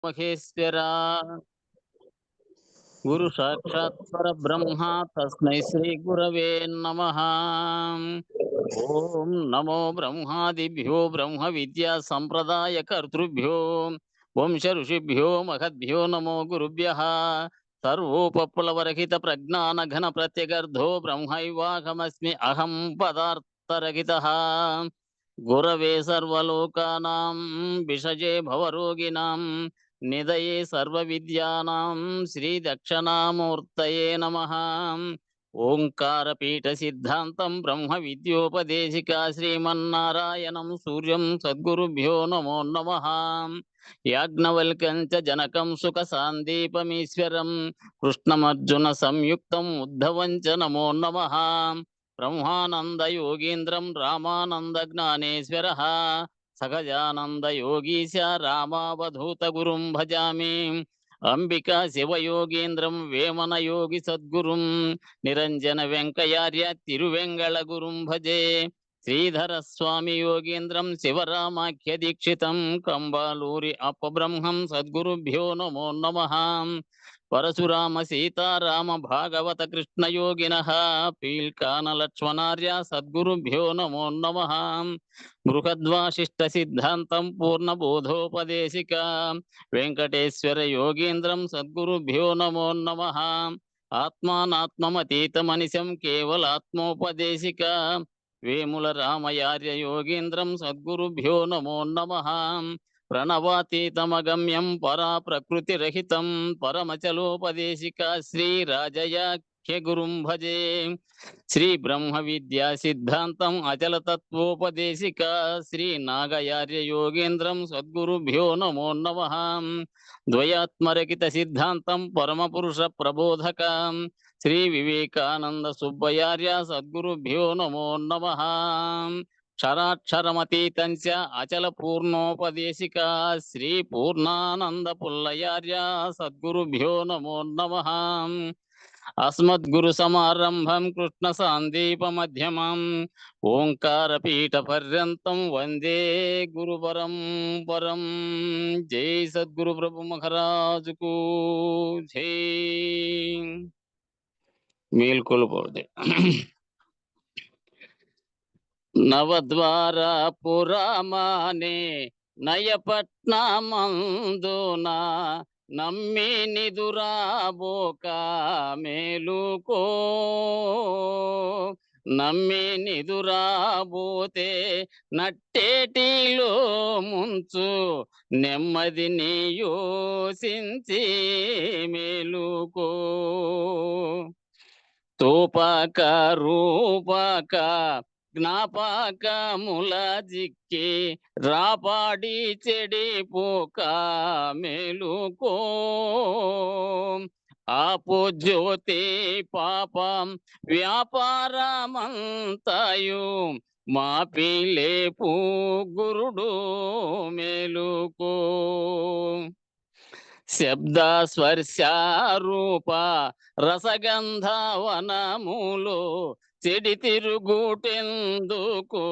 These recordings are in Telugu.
మహేశ్వరా గురు సాక్షాత్ పరబ్రహ్మ తస్మై శ్రీ గురవే నమః. ఓం నమో బ్రహ్మాదిభ్యో బ్రహ్మ విద్యా సంప్రదాయ కర్తృభ్యో వంశ ఋషిభ్యో మహద్భ్యో నమో గురుభ్యః. సర్వోపప్లవరహిత ప్రజ్ఞాన ఘన ప్రత్యగర్ధో బ్రహ్మైవాహమస్మి అహం పదార్థరహితః. గురవే సర్వలోకానాం విషజే భవరోగిణాం నిదయే సర్వ విద్యానాం శ్రీ దక్షిణామూర్తయే నమః. ఓంకార పీఠ సిద్ధాంతం బ్రహ్మ విద్యోపదేశికా శ్రీమన్నారాయణం సూర్యం సద్గురుభ్యో నమో నమః. యాజ్ఞవల్క్యం చ జనకం సుఖ సాందీపమీశ్వరం కృష్ణమర్జున సంయుక్తం ఉద్ధవం చ నమో నమః. బ్రహ్మానంద యోగీంద్రం రామానంద జ్ఞానేశ్వరః సహజానంద యోగీశ రామావధూత గురుం భజామి. అంబికా శివయోగీంద్రం వేమన యోగి సద్గురుం నిరంజన వెంకయార్య తిరువెంగళ గురుం భజే. శ్రీధర స్వామి యోగీంద్రం శివరామాఖ్య దీక్షితం కంబాలూరి అపబ్రహ్మం సద్గురుభ్యో నమో నమః. పరశురామ సీతారామ భాగవత కృష్ణ యోగినః పీల్కాన లక్ష్మణార్య సద్గురుభ్యో నమో నమః. బృహద్వాసిష్ట సిద్ధాంతం పూర్ణబోధోపదేశిక వెంకటేశ్వర యోగీంద్రం సద్గురుభ్యో నమో నమః. ఆత్మానాత్మమతీతమనిశం కేవలాత్మోపదేశిక వేముల రామయార్య యోగీంద్రం సద్గురుభ్యో నమో నమః. ప్రణవాతీతమగమ్యం పరా ప్రకృతిరహితం పరమచలోపదేశిక శ్రీ రాజయాఖ్య గురుం భజే. శ్రీ బ్రహ్మ విద్యా సిద్ధాంతం అచల తత్వోపదేశిక శ్రీ నాగయార్య యోగేంద్రం సద్గురుభ్యో నమో నమః. ద్వయాత్మరకిత సిద్ధాంతం పరమ పురుష ప్రబోధక శ్రీ వివేకానంద సుబ్బయార్య సద్గురుభ్యో నమో నమః. క్షరాక్షరమతీతం చ అచల పూర్ణోపదేశిక శ్రీ పూర్ణానంద పుల్లయార్య సద్గురుభ్యో నమో నమః. అస్మద్గురు సమారంభం కృష్ణ సాందీప మధ్యమం ఓంకార పీఠ పర్యంతం వందే గురు పరం. జై సద్గురు ప్రభు మహారాజుకు జై. మేల్కొల్పోదే నవద్వారపురమానే నయపట్నమందున నమ్మి నిదురాబోక మేలుకో. నమ్మి నిదురాబోతే నట్టేటిలో ముంచు నెమ్మది యోసించి మేలుకో. తోపక రూపక జ్ఞాపకముల జిక్కి రాపాడి చెడిపోక మేలుకో. ఆపో జ్యోతి పాపం వ్యాపారమంతయు మాపిలేపు గురుడు మేలుకో. శబ్ద స్పర్శ రూప రసగంధవనములో చెడి తిరుగుటెందుకు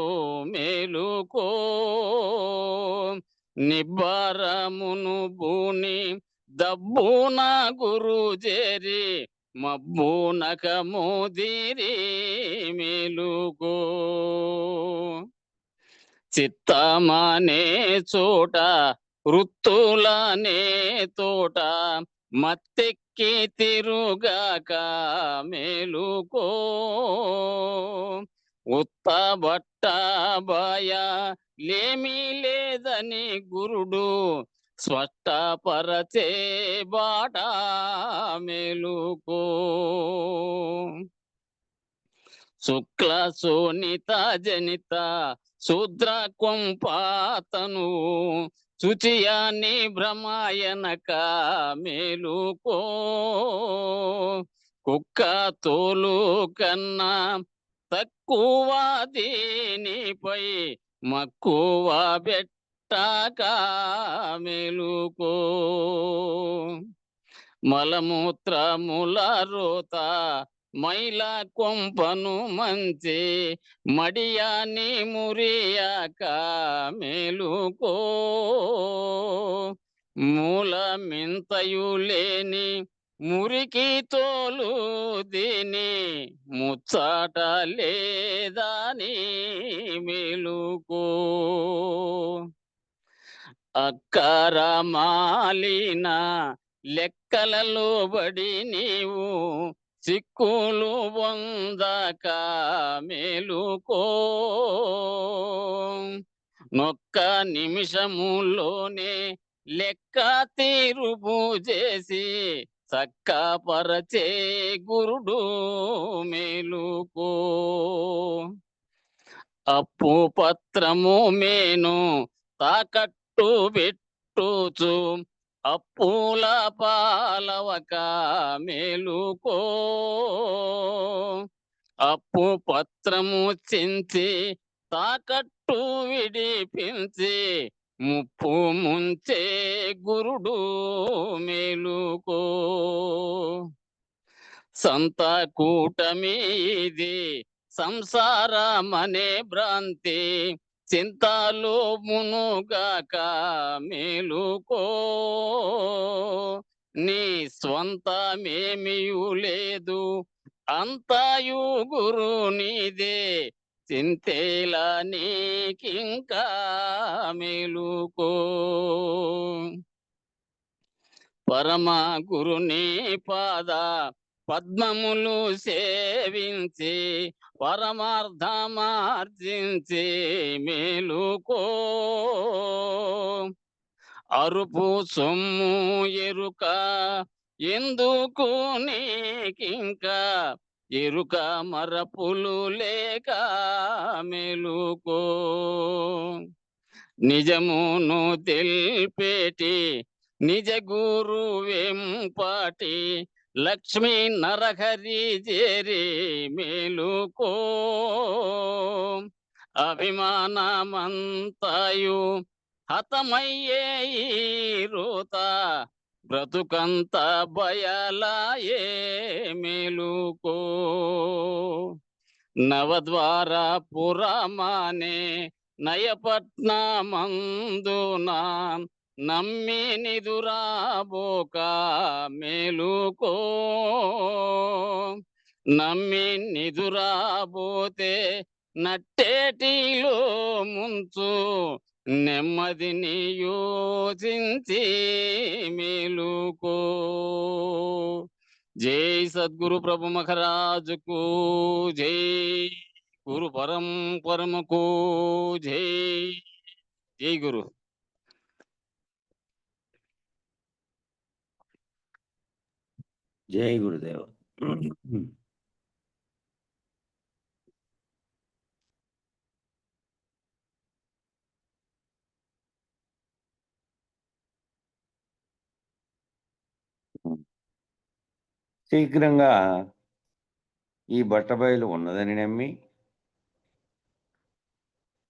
మేలుకో. నిబ్బరమును బూని దబ్బున గురు చేరి మబ్బునక మోదిరి మేలుకో. చిత్తమనే చోట వృత్తులనే తోట మత్తెక్కి తిరుగాక మేలుకో. ఉత్త బట్ట భయ లేమి లేదని గురుడు స్పష్టపరచే బాట మేలుకో. శుక్ల శోణిత జనిత శూద్ర కొంపాతను శుచియాని భ్రమాయనక మేలుకో. కుక్క తోలు కన్నా తక్కువ దీనిపై మక్కువ బెట్టక మేలుకో. మలమూత్రముల రోత మైల కొంపను మంచి మడియాని మురియాక మేలుకో. మూలమింతయు లేని మురికి తోలు దీని ముచ్చాట లేదాని మెలుకో. అక్కర మాలిన లెక్కలలో బడి నీవు చిక్కులు వందక మేలుకో. నొక్క నిమిషములోనే లెక్క తీరుపు చేసి చక్కపరచే గురుడు మేలుకో. అప్పు పత్రము మేను తాకట్టు పెట్టుచు అప్పుల పాలవక మేలుకో. అప్పు పత్రము చించి తాకట్టు విడిపించి ముప్పు ముంచే గురుడు మేలుకో. సంత కూటమి ఇది సంసారమనే భ్రాంతి చింతలో మునుగాక మేలుకో. నీ స్వంతమేమియు లేదు అంతయు గురు నీదే చింతేలా నీకింకా మేలుకో. పరమ గురుని పాద పద్మములు సేవించి పరమార్థమార్జించి మేలుకో. అరుపు సొమ్ము ఎరుక ఎందుకు నీకింకా ఎరుక మరపులు లేక మేలుకో. నిజమును తెల్పేటి నిజ గురు వెంపాటి లక్ష్మీ నరహరి చేరి మేలుకో. అభిమానమంతయు హతమయ్యే ఈ రోత బ్రతుకంత బయలాయే మేలుకో. నవద్వార పురమానే నయపట్నమందున నమ్మి నిదురాబోక మేలుకో. నమ్మి నిదురాబోతే నట్టేటిలో ముంచు నెమ్మదిని యోచించి మేలుకో. జై సద్గురు ప్రభు మహారాజుకు జై. గురు పరంపరముకు జై. జై గురు. జై గురుదేవ. శీఘ్రంగా ఈ బట్టబయలు ఉన్నదని నమ్మి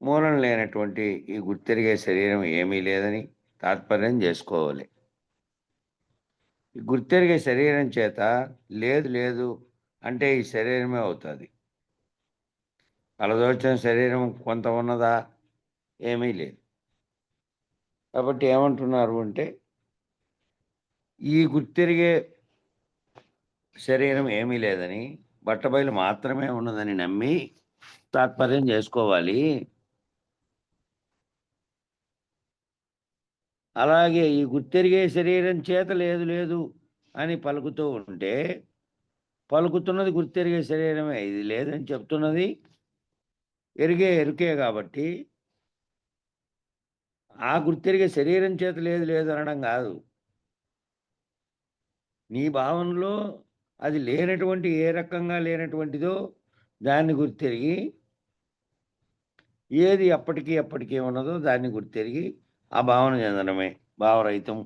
మూలం లేనటువంటి ఈ గుర్తెరిగే శరీరం ఏమీ లేదని తాత్పర్యం చేసుకోవాలి. ఈ గుర్తెరిగే శరీరం చేత లేదు లేదు అంటే ఈ శరీరమే అవుతుంది. అలదోచిన శరీరం కొంత ఉన్నదా? ఏమీ లేదు. కాబట్టి ఏమంటున్నారు అంటే ఈ గుర్తెరిగే శరీరం ఏమీ లేదని బట్టబయలు మాత్రమే ఉన్నదని నమ్మి తాత్పర్యం చేసుకోవాలి. అలాగే ఈ గుర్తెరిగే శరీరం చేత లేదు లేదు అని పలుకుతూ ఉంటే పలుకుతున్నది గుర్తెరిగే శరీరమే, ఇది లేదని చెప్తున్నది ఎరుకే కాబట్టి ఆ గుర్తెరిగే శరీరం చేత లేదు లేదు అనడం కాదు. నీ భావనలో అది లేనటువంటి ఏ రకంగా లేనటువంటిదో దాన్ని గుర్తెరిగి ఏది అప్పటికీ ఉన్నదో దాన్ని గుర్తెరిగి ఆ భావన చెందడమే, భావరహితం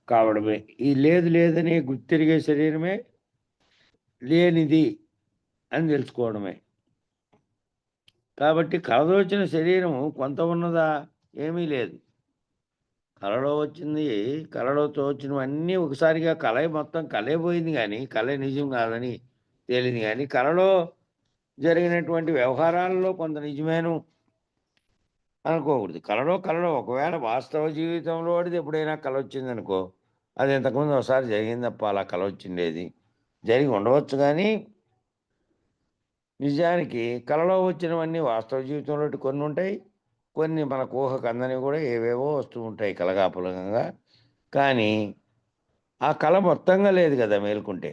కావడమే. ఈ లేదు లేదనే గుర్తెరిగే శరీరమే లేనిది అని తెలుసుకోవడమే. కాబట్టి కలదోచిన శరీరము కొంత ఉన్నదా? ఏమీ లేదు. కలలో వచ్చింది, కలలో తోచినవన్నీ ఒకసారిగా మొత్తం కలే పోయింది, కానీ కలే నిజం కాదని తేలింది. కానీ కలలో జరిగినటువంటి వ్యవహారాలలో కొంత నిజమేను అనుకోకూడదు. కలలో ఒకవేళ వాస్తవ జీవితంలో వాడిది ఎప్పుడైనా కల వచ్చిందనుకో, అది ఇంతకుముందు ఒకసారి జరిగిందప్ప అలా కల వచ్చిండేది. జరిగి ఉండవచ్చు గానీ, నిజానికి కలలో వచ్చినవన్నీ వాస్తవ జీవితంలోటి కొన్నుంటాయి. కొన్ని మనకు ఊహకు అందనివి కూడా ఏవేవో వస్తూ ఉంటాయి కలగాపులగంగా. కానీ, ఆ కల మొత్తంగా లేదు గదా మేలుకుంటే.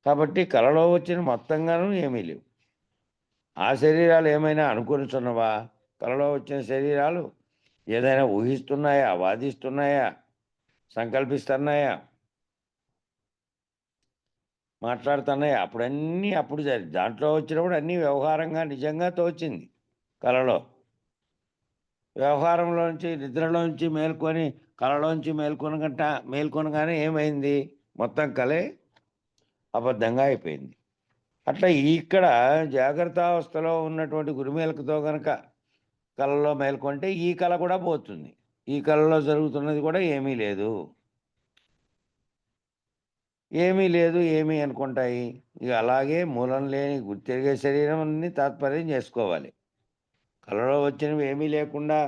కాబట్టి కలలో వచ్చిన మొత్తంగాను ఏమీ లేవు. ఆ శరీరాలు ఏమైనా అనుకొనుచున్నవా? కలలో వచ్చిన శరీరాలు ఏదైనా ఊహిస్తున్నాయా? వాదిస్తున్నాయా? సంకల్పిస్తున్నాయా? మాట్లాడుతున్నాయా? అప్పుడన్నీ అప్పుడు దాంట్లో వచ్చినప్పుడు అన్నీ వ్యవహారంగా నిజంగా తోచింది కలలో. వ్యవహారంలోంచి నిద్రలోంచి మేల్కొని కలలోంచి మేల్కొనగానే ఏమైంది? మొత్తం కలే అబద్ధంగా అయిపోయింది. అట్లా ఇక్కడ జాగ్రత్తావస్థలో ఉన్నటువంటి గురిమేలకతో గనక కలలో మేల్కొంటే ఈ కల కూడా పోతుంది. ఈ కలలో జరుగుతున్నది కూడా ఏమీ లేదు. ఏమీ లేదు, ఏమి అనుకుంటాయి. ఇక అలాగే మూలం లేని గుర్తెరిగే శరీరాన్ని తాత్పర్యం చేసుకోవాలి. కలలో వచ్చినవి ఏమీ లేకుండా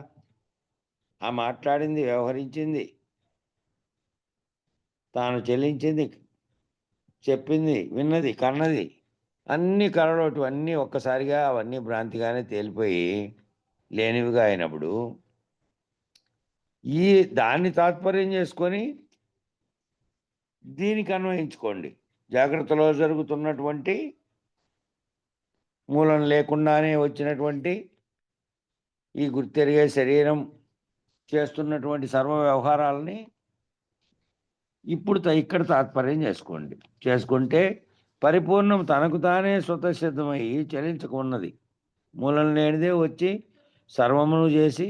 ఆ మాట్లాడింది, వ్యవహరించింది, తాను చెల్లించింది, చెప్పింది, విన్నది, కన్నది అన్నీ కలలోటివన్నీ ఒక్కసారిగా అవన్నీ భ్రాంతిగానే తేలిపోయి లేనివిగా అయినప్పుడు ఈ దాన్ని తాత్పర్యం చేసుకొని దీనికి అన్వయించుకోండి. జాగ్రత్తలో జరుగుతున్నటువంటి మూలం లేకుండానే వచ్చినటువంటి ఈ గుర్తెరిగే శరీరం చేస్తున్నటువంటి సర్వ వ్యవహారాలని ఇప్పుడు ఇక్కడ తాత్పర్యం చేసుకోండి. చేసుకుంటే పరిపూర్ణం తనకు తానే స్వతసిద్ధమయ్యి చలించకున్నది. మూలం లేనిదే వచ్చి సర్వమును చేసి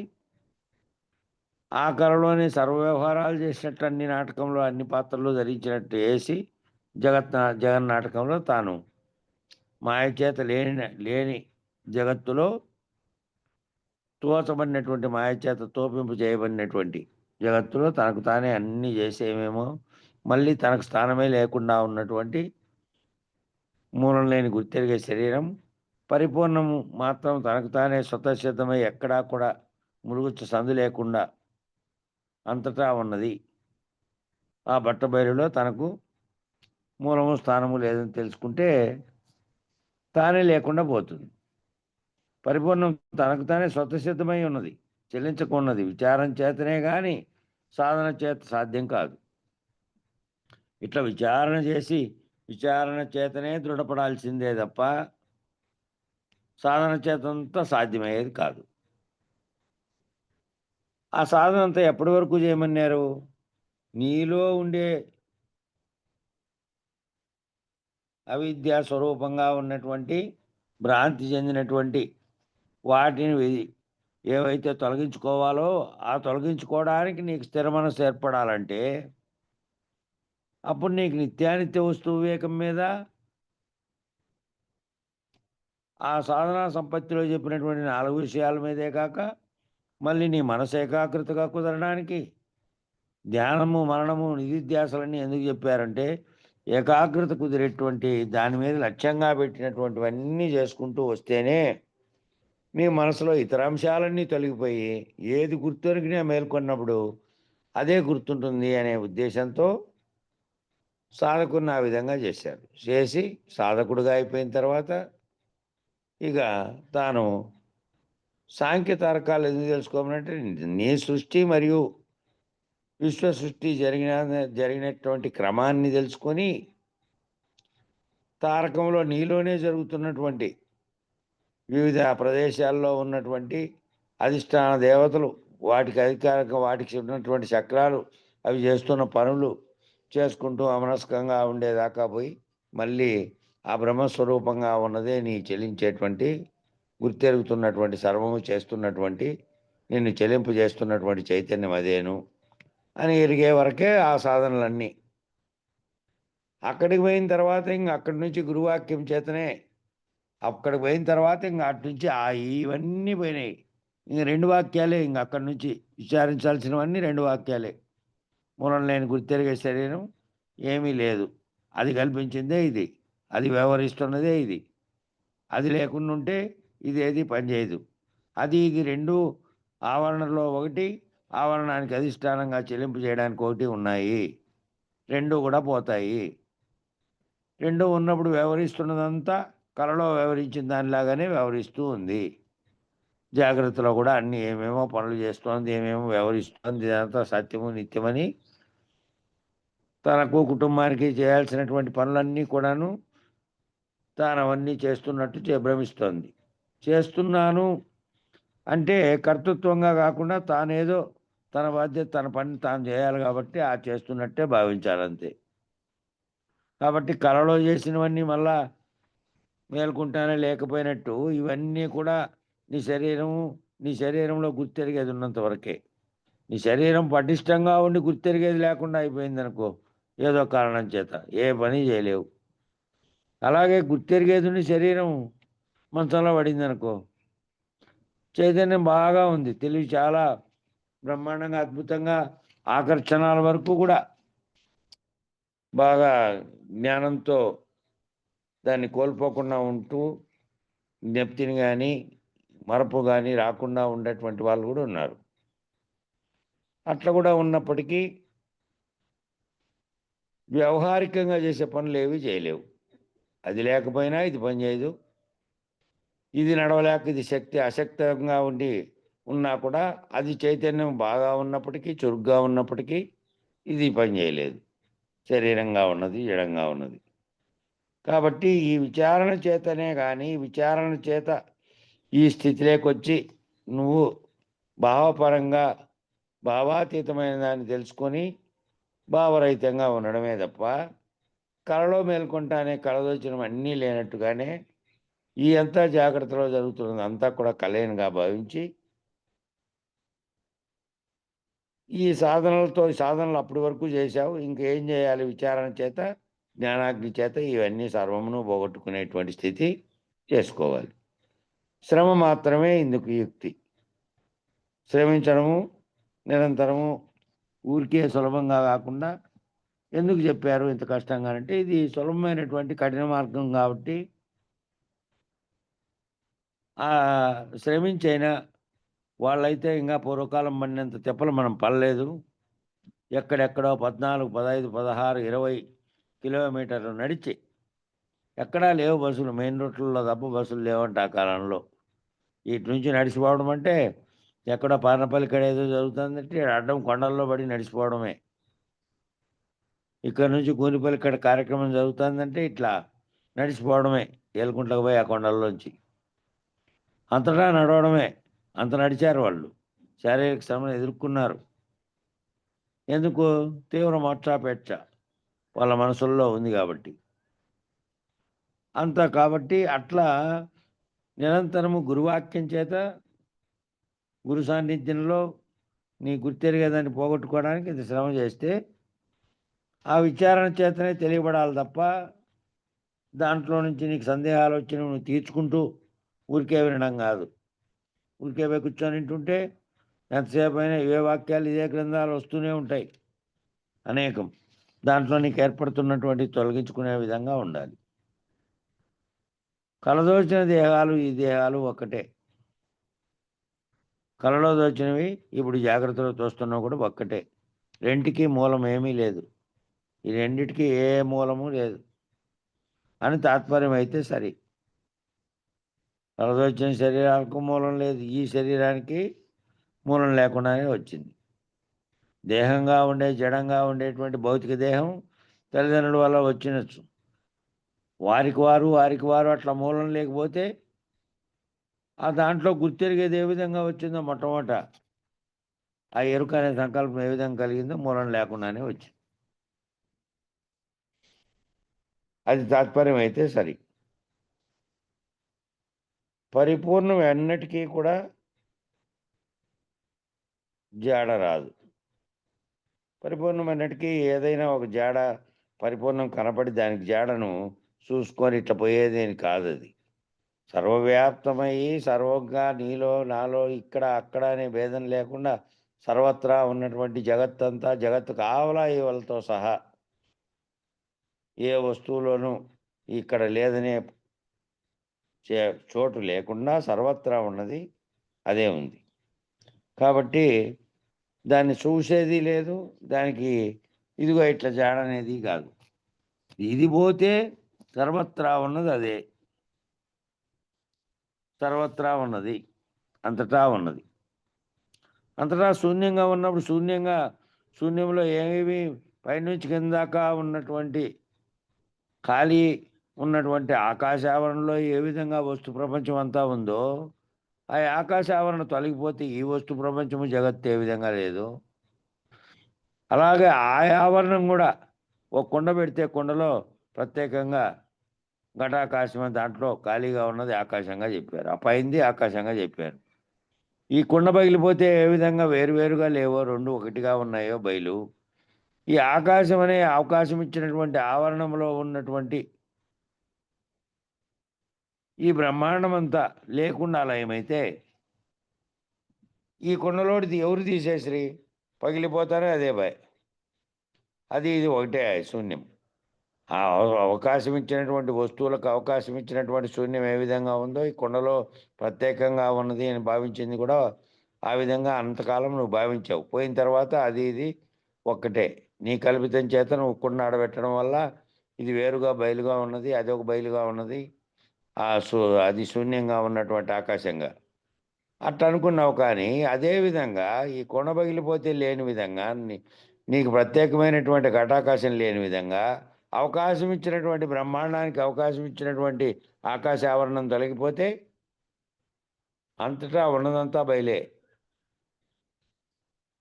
ఆ కళలోని సర్వ వ్యవహారాలు చేసినట్టు అన్ని నాటకంలో అన్ని పాత్రలు ధరించినట్టు వేసి జగన్నాటకంలో తాను మాయ చేత లేని జగత్తులో తోచబడినటువంటి మాయ చేత తోపింపు చేయబడినటువంటి జగత్తులో తనకు తానే అన్నీ చేసేమేమో మళ్ళీ తనకు స్థానమే లేకుండా ఉన్నటువంటి మూలం లేని గుర్తెరిగే శరీరం పరిపూర్ణము మాత్రం తనకు తానే స్వతసిద్ధమై ఎక్కడా కూడా మురుగుచ్చు సందు లేకుండా అంతటా ఉన్నది. ఆ బట్టబయలులో తనకు మూలము స్థానము లేదని తెలుసుకుంటే తానే లేకుండా పోతుంది. పరిపూర్ణం తనకు తానే స్వతసిద్ధమై ఉన్నది, చెల్లించకున్నది. విచారం చేతనే గాని సాధన చేత సాధ్యం కాదు. ఇట్లా విచారణ చేతనే దృఢపడాల్సిందే తప్ప సాధన చేతంతా సాధ్యమయ్యేది కాదు. ఆ సాధన అంతా ఎప్పటి వరకు చేయమన్నారు? నీలో ఉండే అవిద్యా స్వరూపంగా ఉన్నటువంటి భ్రాంతి చెందినటువంటి వాటిని ఏవైతే తొలగించుకోవాలో ఆ తొలగించుకోవడానికి నీకు స్థిర మనసు ఏర్పడాలంటే అప్పుడు నీకు నిత్యానిత్య వస్తు వివేకం మీద ఆ సాధనా సంపత్తిలో చెప్పినటువంటి 4 విషయాల మీదే కాక మళ్ళీ నీ మనసు ఏకాగ్రతగా కుదరడానికి ధ్యానము, మననము, నిధిధ్యాసలన్నీ ఎందుకు చెప్పారంటే ఏకాగ్రత కుదిరేటువంటి దాని మీద లక్ష్యంగా పెట్టినటువంటివన్నీ చేసుకుంటూ వస్తేనే మీ మనసులో ఇతర అంశాలన్నీ తొలగిపోయి ఏది గుర్తెరిగినా మేల్కొన్నప్పుడు అదే గుర్తుంటుంది అనే ఉద్దేశంతో సాధకుడిని ఆ విధంగా చేశారు. చేసి సాధకుడుగా అయిపోయిన తర్వాత ఇక తాను సాంఖ్య తారకాలు ఎందుకు తెలుసుకోమనంటే నీ సృష్టి మరియు విశ్వ సృష్టి జరిగినటువంటి క్రమాన్ని తెలుసుకొని తారకంలో నీలోనే జరుగుతున్నటువంటి వివిధ ప్రదేశాల్లో ఉన్నటువంటి అధిష్టాన దేవతలు వాటికి ఉన్నటువంటి చక్రాలు అవి చేస్తున్న పనులు చేసుకుంటూ అమనస్కంగా ఉండేదాకా పోయి మళ్ళీ ఆ బ్రహ్మస్వరూపంగా ఉన్నదే నీ చెలించేటువంటి గుర్తెరుగుతున్నటువంటి సర్వము చేస్తున్నటువంటి నిన్ను చెలింపు చేస్తున్నటువంటి చైతన్యం అదేను అని ఎరిగే వరకే ఆ సాధనలన్నీ. అక్కడికి పోయిన తర్వాత అక్కడి నుంచి గురువాక్యం చేతనే అక్కడికి పోయిన తర్వాత అటు నుంచి ఇవన్నీ పోయినాయి. 2 వాక్యాలే అక్కడి నుంచి విచారించాల్సినవన్నీ 2 వాక్యాలే. మూలం లేని గుర్తెరిగే శరీరం ఏమీ లేదు. అది కల్పించిందే ఇది. అది వ్యవహరిస్తున్నదే ఇది. అది లేకుండా ఉంటే ఇదేది పనిచేయదు. అది ఇది 2 ఆవరణలో ఒకటి, ఆవరణానికి అధిష్టానంగా చెల్లింపు చేయడానికి ఒకటి ఉన్నాయి. 2 కూడా పోతాయి. 2 ఉన్నప్పుడు వ్యవహరిస్తున్నదంతా కలలో వ్యవహరించిన దానిలాగానే వ్యవహరిస్తూ ఉంది. జాగ్రత్తలో కూడా అన్నీ ఏమేమో పనులు చేస్తోంది, ఏమేమో వ్యవహరిస్తోంది. ఇదంతా సత్యము, నిత్యమని తనకు, కుటుంబానికి చేయాల్సినటువంటి పనులన్నీ కూడాను తానవన్నీ చేస్తున్నట్టు భ్రమిస్తోంది. చేస్తున్నాను అంటే కర్తృత్వంగా కాకుండా తానేదో తన బాధ్యత, తన పని తాను చేయాలి కాబట్టి ఆ చేస్తున్నట్టే భావించాలంతే. కాబట్టి కలలో చేసినవన్నీ మళ్ళా మేలుకుంటానే లేకపోయినట్టు ఇవన్నీ కూడా నీ శరీరంలో గుర్తెరిగేది ఉన్నంత వరకే. నీ శరీరం పటిష్టంగా ఉండి గుర్తెరిగేది లేకుండా అయిపోయిందనుకో, ఏదో కారణం చేత ఏ పని చేయలేవు. అలాగే గుర్తెరిగేది ఉండి శరీరం మంచంలో పడిందనుకో, చైతన్యం బాగా ఉంది, తెలివి చాలా బ్రహ్మాండంగా, అద్భుతంగా, ఆకర్షణల వరకు కూడా బాగా జ్ఞానంతో దాన్ని కోల్పోకుండా ఉంటూ, జ్ఞప్తిని గాని, మరపు గాని రాకుండా ఉండేటువంటి వాళ్ళు కూడా ఉన్నారు. అట్లా కూడా ఉన్నప్పటికీ వ్యవహారికంగా చేసే పనులేవి చేయలేవు. అది లేకపోయినా ఇది పని చేయదు. ఇది నడవలేక ఇది అశక్తంగా ఉన్నా కూడా అది చైతన్యం బాగా ఉన్నప్పటికీ, చురుగ్గా ఉన్నప్పటికీ ఇది పని చేయలేదు. శరీరంగా ఉన్నది, జడంగా ఉన్నది. కాబట్టి ఈ విచారణ చేతనే గాని, విచారణ చేత ఈ స్థితిలోకొచ్చి నువ్వు భావపరంగా భావాతీతమైన దాన్ని తెలుసుకొని భావరహితంగా ఉండడమే తప్ప, కలలో మేల్కొంటానే కలదోచినవన్నీ లేనట్టుగానే ఈ అంతా జాగ్రత్తలో జరుగుతున్నదంతా కూడా కలేనుగా భావించి, ఈ సాధనలు అప్పటి వరకు చేశావు. ఇంకేం చేయాలి విచారణ చేత, జ్ఞానాగ్ని చేత ఇవన్నీ సర్వమును పోగొట్టుకునేటువంటి స్థితి చేసుకోవాలి. శ్రమ మాత్రమే ఇందుకు యుక్తి. శ్రమించడము నిరంతరము ఊరికే సులభంగా కాకుండా ఎందుకు చెప్పారు ఇంత కష్టంగా అంటే, ఇది సులభమైనటువంటి కఠిన మార్గం కాబట్టి శ్రమించైనా వాళ్ళైతే ఇంకా పూర్వకాలం పడినంత తిప్పలు మనం పడలేదు. ఎక్కడెక్కడో 14, 15, 16, 20 కిలోమీటర్లు నడిచి, ఎక్కడా లేవు బస్సులు. మెయిన్ రూట్లలో తప్ప బస్సులు లేవంట ఆ కాలంలో. ఇటు నుంచి నడిచిపోవడం అంటే ఎక్కడో పార్నపల్లి కాడ ఏదో జరుగుతుందంటే అడ్డం కొండల్లో పడి నడిచిపోవడమే. ఇక్కడ నుంచి కూనిపల్లి కాడ కార్యక్రమం జరుగుతుందంటే ఇట్లా నడిచిపోవడమే, ఏలుకుంటకు పోయి ఆ కొండల్లోంచి. అంతటా నడవడమే. అంత నడిచారు వాళ్ళు. శారీరక శ్రమను ఎదుర్కొన్నారు. ఎందుకు? తీవ్ర మోక్షాపేక్ష వాళ్ళ మనసుల్లో ఉంది కాబట్టి. కాబట్టి అట్లా నిరంతరము గురువాక్యం చేత, గురు సాన్నిధ్యంలో నీ గుర్తెరిగేదాన్ని పోగొట్టుకోవడానికి ఇంత శ్రమ చేస్తే, ఆ విచారణ చేతనే తెలియబడాలి తప్ప, దాంట్లో నుంచి నీకు సందేహాలు వచ్చినవి నువ్వు తీర్చుకుంటూ ఊరికే వినడం కాదు. ఊరికే పోయి కూర్చొని వింటుంటే ఎంతసేపు అయినా ఇవే వాక్యాలు, ఇదే గ్రంథాలు వస్తూనే ఉంటాయి అనేకం. దాంట్లో నీకు ఏర్పడుతున్నటువంటి తొలగించుకునే విధంగా ఉండాలి. కలదోచిన దేహాలు, ఈ దేహాలు ఒక్కటే. కలలో దోచినవి ఇప్పుడు జాగ్రత్తలో తోస్తున్నవి కూడా ఒక్కటే. రెంటికి మూలం ఏమీ లేదు. ఈ రెండిటికి ఏ మూలము లేదు అని తాత్పర్యం అయితే సరి. కలదోచిన శరీరాలకు మూలం లేదు. ఈ శరీరానికి మూలం లేకుండానే వచ్చింది. దేహంగా ఉండే, జడంగా ఉండేటువంటి భౌతిక దేహం తల్లిదండ్రుల వల్ల వచ్చినచ్చు. వారికి వారు అట్లా మూలం లేకపోతే ఆ దాంట్లో గుర్తెరిగేది ఏ విధంగా వచ్చిందో మొట్టమొదట, ఆ ఎరుక అనే సంకల్పం ఏ విధంగా కలిగిందో మూలం లేకుండానే వచ్చింది. అది తాత్పర్యం అయితే సరి. పరిపూర్ణం ఎన్నటికీ కూడా జాడ రాదు. పరిపూర్ణమైనటికీ ఏదైనా ఒక జాడ పరిపూర్ణం కనపడి దానికి జాడను చూసుకొని ఇట్లా పోయేదేని కాదది. సర్వవ్యాప్తమయ్యి సర్వంగా నీలో, నాలో, ఇక్కడ, అక్కడ అనే భేదం లేకుండా సర్వత్రా ఉన్నటువంటి జగత్తంతా, జగత్తు కావలా ఇవలతో సహా ఏ వస్తువులోనూ ఇక్కడ లేదనే చోటు లేకుండా సర్వత్రా ఉన్నది అదే ఉంది. కాబట్టి దాన్ని చూసేది లేదు. దానికి ఇదిగో ఇట్లా జాడనేది కాదు. ఇది పోతే సర్వత్రా ఉన్నది అదే. సర్వత్రా ఉన్నది. అంతటా ఉన్నది. అంతటా శూన్యంగా ఉన్నప్పుడు శూన్యంలో ఏమి పైనుంచి కింద దాకా ఉన్నటువంటి ఖాళీ ఉన్నటువంటి ఆకాశావరణలో ఏ విధంగా వస్తు ప్రపంచం అంతా ఉందో, ఆ ఆకాశావరణ తొలగిపోతే ఈ వస్తు ప్రపంచము, జగత్తు ఏ విధంగా లేదో, అలాగే ఆ ఆవరణం కూడా ఒక కుండ పెడితే కుండలో ప్రత్యేకంగా ఘటాకాశం అని దాంట్లో ఖాళీగా ఉన్నది ఆకాశంగా చెప్పారు. ఆ పైంది ఆకాశంగా చెప్పారు. ఈ కుండ పగిలిపోతే ఏ విధంగా వేరువేరుగా లేవో, రెండు ఒకటిగా ఉన్నాయో బయలు, ఈ ఆకాశం అనే అవకాశం ఇచ్చినటువంటి ఆవరణంలో ఉన్నటువంటి ఈ బ్రహ్మాండం అంతా లేకుండా లయమైతే, ఈ కుండలోడిది ఎవరు తీసేసిరి? పగిలిపోతారే అదే భయ. అది ఇది ఒకటే శూన్యం. ఆ అవకాశం ఇచ్చినటువంటి వస్తువులకు అవకాశం ఇచ్చినటువంటి శూన్యం ఏ విధంగా ఉందో, ఈ కుండలో ప్రత్యేకంగా ఉన్నది అని భావించింది కూడా ఆ విధంగా అంతకాలం నువ్వు భావించావు. పోయిన తర్వాత అది ఇది ఒక్కటే. నీ కల్పితం చేత నువ్వు కుండ ఆడబెట్టడం వల్ల ఇది వేరుగా బయలుగా ఉన్నది, అది ఒక బయలుగా ఉన్నది. అది శూన్యంగా ఉన్నటువంటి ఆకాశంగా అట్లా అనుకున్నావు. కానీ అదే విధంగా ఈ కొండ పగిలిపోతే లేని విధంగా నీకు ప్రత్యేకమైనటువంటి ఘటాకాశం లేని విధంగా అవకాశం ఇచ్చినటువంటి బ్రహ్మాండానికి అవకాశం ఇచ్చినటువంటి ఆకాశ ఆవరణం తొలగిపోతే అంతటా ఉన్నదంతా బయలే.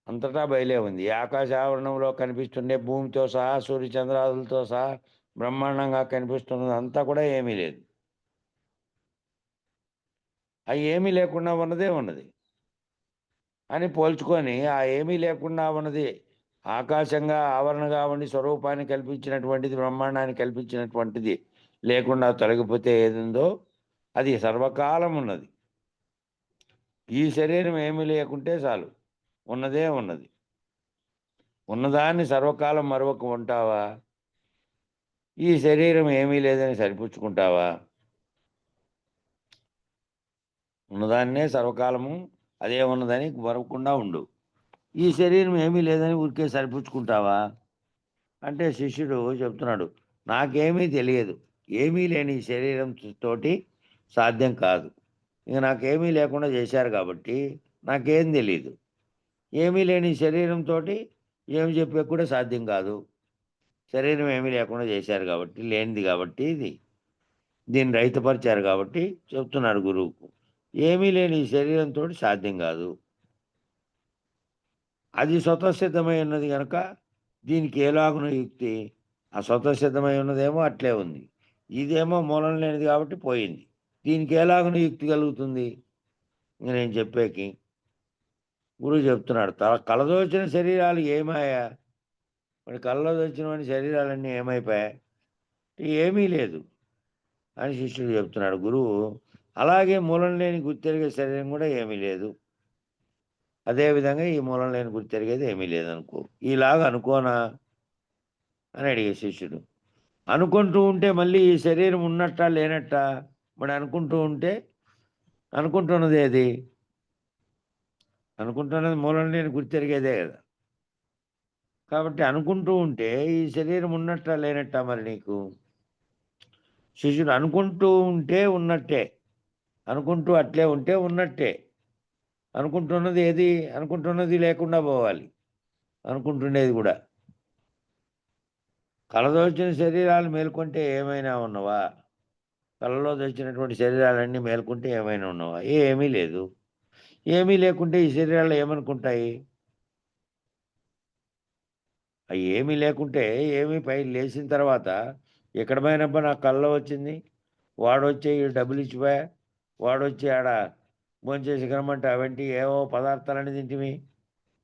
అంతటా బయలే ఉంది. ఈ ఆకాశ ఆవరణంలో కనిపిస్తుండే భూమితో సహా సూర్య చంద్రాదులతో సహా బ్రహ్మాండంగా కనిపిస్తున్నది అంతా కూడా ఏమీ లేదు. అవి ఏమీ లేకుండా ఉన్నదే ఉన్నది అని పోల్చుకొని, ఆ ఏమీ లేకుండా ఉన్నది ఆకాశంగా ఆవరణగా ఉండి స్వరూపాన్ని కల్పించినటువంటిది, బ్రహ్మాండాన్ని కల్పించినటువంటిది లేకుండా తొలగిపోతే ఏదుందో అది సర్వకాలం ఉన్నది. ఈ శరీరం ఏమీ లేకుంటే చాలు, ఉన్నదే ఉన్నది. ఉన్నదాన్ని సర్వకాలం మరొక ఉంటావా? ఈ శరీరం ఏమీ లేదని సరిపుచ్చుకుంటావా? ఉన్నదాన్నే సర్వకాలము అదే ఉన్నదని మరవకుండా ఉండు. ఈ శరీరం ఏమీ లేదని ఊరికే సరిపుచ్చుకుంటావా అంటే శిష్యుడు చెప్తున్నాడు, నాకేమీ తెలియదు. ఏమీ లేని ఈ శరీరం తోటి సాధ్యం కాదు. ఇక నాకేమీ లేకుండా చేశారు కాబట్టి నాకేం తెలీదు. ఏమీ లేని శరీరంతో ఏమి చెప్పే కూడా సాధ్యం కాదు. శరీరం ఏమీ లేకుండా చేశారు కాబట్టి, లేనిది కాబట్టి దీన్ని రైతుపరిచారు కాబట్టి చెప్తున్నాడు గురువుకు. ఏమీ లేని ఈ శరీరంతో సాధ్యం కాదు. అది స్వతసిద్ధమై ఉన్నది గనక దీనికి ఎలాగున యుక్తి? ఆ స్వతసిద్ధమై ఉన్నదేమో అట్లే ఉంది. ఇదేమో మూలం లేనిది కాబట్టి పోయింది. దీనికి ఎలాగున యుక్తి కలుగుతుంది? ఇంక నేను చెప్పేకి గురువు చెప్తున్నాడు, కలదోచిన శరీరాలు ఏమాయా? మరి కళ్ళలో వచ్చినటువంటి శరీరాలన్నీ ఏమైపోయాయి? ఏమీ లేదు అని శిష్యుడు చెప్తున్నాడు. గురువు అలాగే మూలం లేని గుర్తెరిగే శరీరం కూడా ఏమీ లేదు. అదేవిధంగా ఈ మూలం లేని గుర్తెరిగేది ఏమీ లేదనుకో. ఇలాగ అనుకోనా అని అడిగే శిష్యుడు. అనుకుంటూ ఉంటే మళ్ళీ ఈ శరీరం ఉన్నట్టా లేనట్టా? మరి అనుకుంటూ ఉంటే అనుకుంటున్నది ఏది? అనుకుంటున్నది మూలం లేని గుర్తెరిగేదే కదా. కాబట్టి అనుకుంటూ ఉంటే ఈ శరీరం ఉన్నట్టా లేనట్టా మరి నీకు? శిష్యుడు అనుకుంటూ ఉంటే ఉన్నట్టే, అనుకుంటూ అట్లే ఉంటే ఉన్నట్టే. అనుకుంటున్నది ఏది? అనుకుంటున్నది లేకుండా పోవాలి, అనుకుంటుండేది కూడా. కలదోచిన శరీరాలు మేల్కొంటే ఏమైనా ఉన్నవా? కలలో తెచ్చినటువంటి శరీరాలన్నీ మేల్కొంటే ఏమైనా ఉన్నవా? ఏమీ లేదు. ఏమీ లేకుంటే ఈ శరీరాలు ఏమనుకుంటాయి? అవి ఏమీ లేకుంటే ఏమీ పై లేచిన తర్వాత ఎక్కడ పోయినబ్బా నాకు కల్లో వచ్చింది, వాడొచ్చి డబ్బులు ఇచ్చిపోయా, వాడొచ్చి ఆడ భోంచేసి రమ్మంటే అవంటి ఏవో పదార్థాలని తింటివి.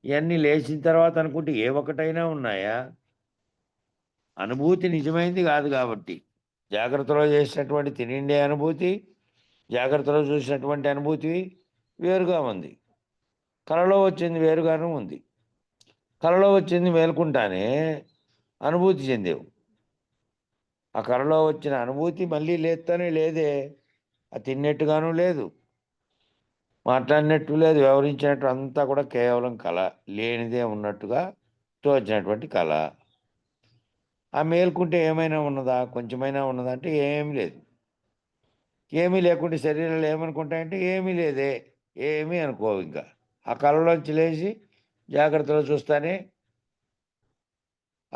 ఇవన్నీ లేచిన తర్వాత అనుకుంటే ఏ ఒక్కటైనా ఉన్నాయా? అనుభూతి నిజమైంది కాదు కాబట్టి. జాగ్రత్తలో చేసినటువంటి తినిండే అనుభూతి, జాగ్రత్తలో చూసినటువంటి అనుభూతి వేరుగా ఉంది. కలలో వచ్చింది వేరుగాను ఉంది. కలలో వచ్చింది మేల్కుంటానే అనుభూతి చెందేవు. ఆ కలలో వచ్చిన అనుభూతి మళ్ళీ లేస్తానే లేదే. అది తిన్నట్టుగాను లేదు, మాట్లాడినట్టు లేదు, వ్యవహరించినట్టు అంతా కూడా కేవలం కళ, లేనిదే ఉన్నట్టుగా తోచినటువంటి కళ. ఆ మేల్కుంటే ఏమైనా ఉన్నదా? కొంచెమైనా ఉన్నదా అంటే ఏమీ లేదు. ఏమీ లేకుంటే శరీరాలు ఏమనుకుంటాయంటే ఏమీ లేదే, ఏమీ అనుకోవు ఇంకా. ఆ కళలోంచి లేచి జాగ్రత్తలో చూస్తానే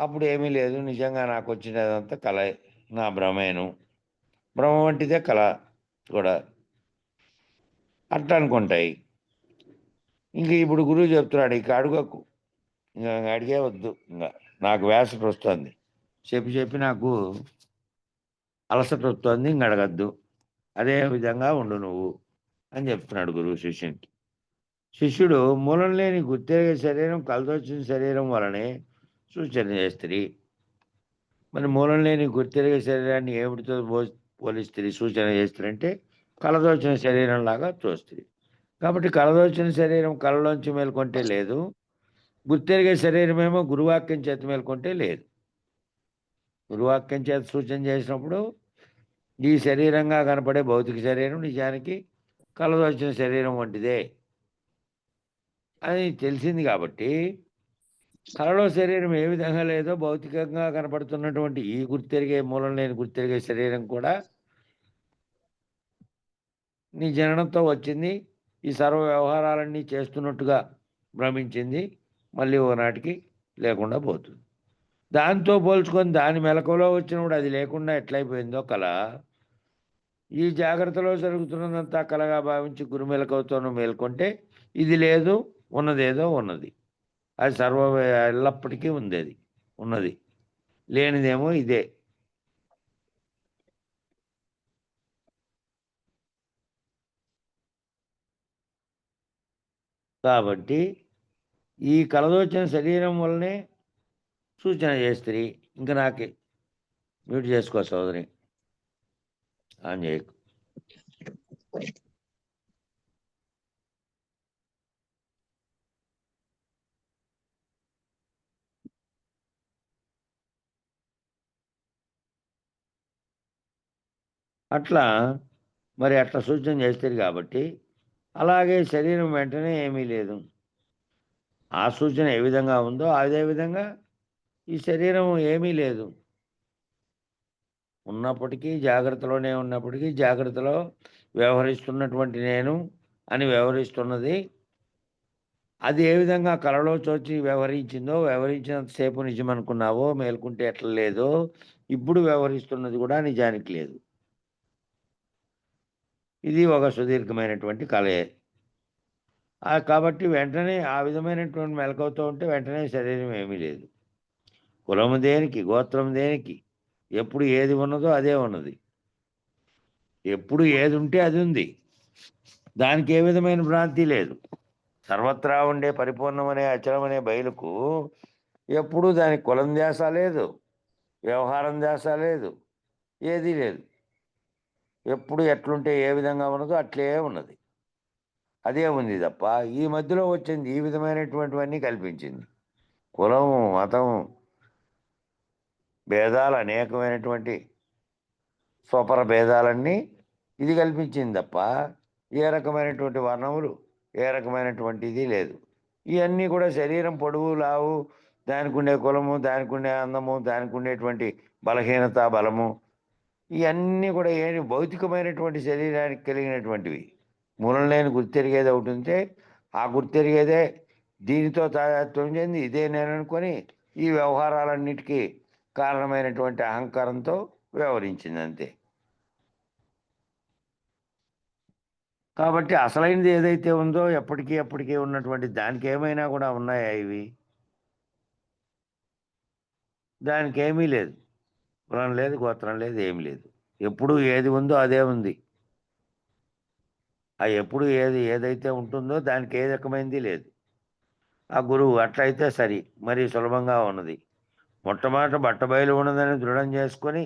అప్పుడు ఏమీ లేదు, నిజంగా నాకొచ్చినదంతా కలే, నా భ్రమేను. భ్రమ వంటిదే కళ కూడా. అట్లా అనుకుంటాయి. ఇంక ఇప్పుడు గురువు చెప్తున్నాడు, ఇక అడగకు. ఇంక అడిగే వద్దు. నాకు వేసట వస్తుంది. చెప్పి నాకు అలసట వస్తుంది. ఇంక అడగద్దు. అదే విధంగా ఉండు నువ్వు అని చెప్తున్నాడు గురువు శిష్యునికి. శిష్యుడు మూలం లేని గుర్తెరిగే శరీరం కలదొచ్చిన శరీరం వలనే సూచన చేస్త్రీ. మరి మూలం లేని గుర్తెరిగే శరీరాన్ని ఏమిటితో పోలిస్త్రీ, సూచన చేస్తారంటే కలదోచిన శరీరం లాగా చూస్త్రీ. కాబట్టి కలదోచిన శరీరం కళలోంచి మేల్కొంటే లేదు, గుర్తెరిగే శరీరమేమో గురువాక్యం చేత మేల్కొంటే లేదు. గురువాక్యం చేత సూచన చేసినప్పుడు ఈ శరీరంగా కనపడే భౌతిక శరీరం నిజానికి కలదోచిన శరీరం వంటిదే అని తెలిసింది. కాబట్టి కలలో శరీరం ఏ విధంగా లేదో భౌతికంగా కనపడుతున్నటువంటి ఈ గుర్తెరిగే మూలం లేని గుర్తెరిగే శరీరం కూడా నీ జననంతో వచ్చింది. ఈ సర్వ వ్యవహారాలన్నీ చేస్తున్నట్టుగా భ్రమించింది. మళ్ళీ ఓనాటికి లేకుండా పోతుంది. దాంతో పోల్చుకొని దాని మెలకువలో వచ్చినప్పుడు అది లేకుండా ఎట్లయిపోయిందో కళ, ఈ జాగ్రత్తలో జరుగుతున్నదంతా కళగా భావించి గురు మెలకువతోనూ మేల్కొంటే ఇది లేదు, ఉన్నదేదో ఉన్నది. అది ఎల్లప్పటికీ ఉండేది, ఉన్నది. లేనిదేమో ఇదే. కాబట్టి ఈ కలదోచిన శరీరం వల్లనే సూచన చేస్త్రీ. ఇంక నాకే మ్యూట్ చేసుకో సోదరి, ఆన్ చేయకు. అట్లా మరి అట్లా సూచన చేస్తారు కాబట్టి అలాగే శరీరం వెంటనే ఏమీ లేదు. ఆ సూచన ఏ విధంగా ఉందో అదే విధంగా ఈ శరీరం ఏమీ లేదు. ఉన్నప్పటికీ జాగ్రత్తలోనే ఉన్నప్పటికీ జాగ్రత్తలో వ్యవహరిస్తున్నటువంటి నేను అని వ్యవహరిస్తున్నది. అది ఏ విధంగా కలలో చోచి వ్యవహరించిందో, వ్యవహరించినంతసేపు నిజమనుకున్నావో, మేల్కుంటే ఎట్లా లేదో, ఇప్పుడు వ్యవహరిస్తున్నది కూడా నిజానికి లేదు. ఇది ఒక సుదీర్ఘమైనటువంటి కలయే. కాబట్టి వెంటనే ఆ విధమైనటువంటి మెలకువతో ఉంటే వెంటనే శరీరం ఏమీ లేదు. కులము దేనికి, గోత్రం దేనికి, ఎప్పుడు ఏది ఉన్నదో అదే ఉన్నది. ఎప్పుడు ఏది ఉంటే అది ఉంది. దానికి ఏ విధమైన భ్రాంతి లేదు. సర్వత్రా ఉండే పరిపూర్ణమనే అచలమనే బయలుకు ఎప్పుడూ దానికి కులం ధ్యాస లేదు, వ్యవహారం ధ్యాస లేదు, ఏదీ లేదు. ఎప్పుడు ఎట్లుంటే ఏ విధంగా ఉన్నదో అట్లే ఉన్నది. అదే ఉంది తప్ప ఈ మధ్యలో వచ్చింది ఈ విధమైనటువంటివన్నీ కల్పించింది. కులం, మతం, భేదాలు, అనేకమైనటువంటి స్వపర భేదాలన్నీ ఇది కల్పించింది తప్ప ఏ రకమైనటువంటి వర్ణములు, ఏ రకమైనటువంటిది లేదు. ఇవన్నీ కూడా శరీరం పొడవు, లావు, దానికి ఉండే కులము, దానికి ఉండే అందము, దానికి ఉండేటువంటి బలహీనత, బలము, ఇవన్నీ కూడా భౌతికమైనటువంటి శరీరానికి కలిగినటువంటివి. మూలం లేని గుర్తెరిగేది ఒకటి ఉంటే ఆ గుర్తెరిగేదే దీనితో తాదాత్మ్యం చెంది ఇదే నేను అనుకొని ఈ వ్యవహారాలన్నిటికీ కారణమైనటువంటి అహంకారంతో వ్యవహరించింది అంతే. కాబట్టి అసలైనది ఏదైతే ఉందో ఎప్పటికీ ఉన్నటువంటి దానికి ఏమైనా కూడా ఉన్నాయా ఇవి? దానికి ఏమీ లేదు. కులం లేదు, గోత్రం లేదు, ఏమీ లేదు. ఎప్పుడు ఏది ఉందో అదే ఉంది. ఆ ఎప్పుడు ఏదైతే ఉంటుందో దానికి ఏ రకమైనది లేదు. ఆ గురువు అట్లయితే సరి, మరి సులభంగా ఉన్నది. మొట్టమొదట బట్టబయలు ఉన్నదని దృఢం చేసుకొని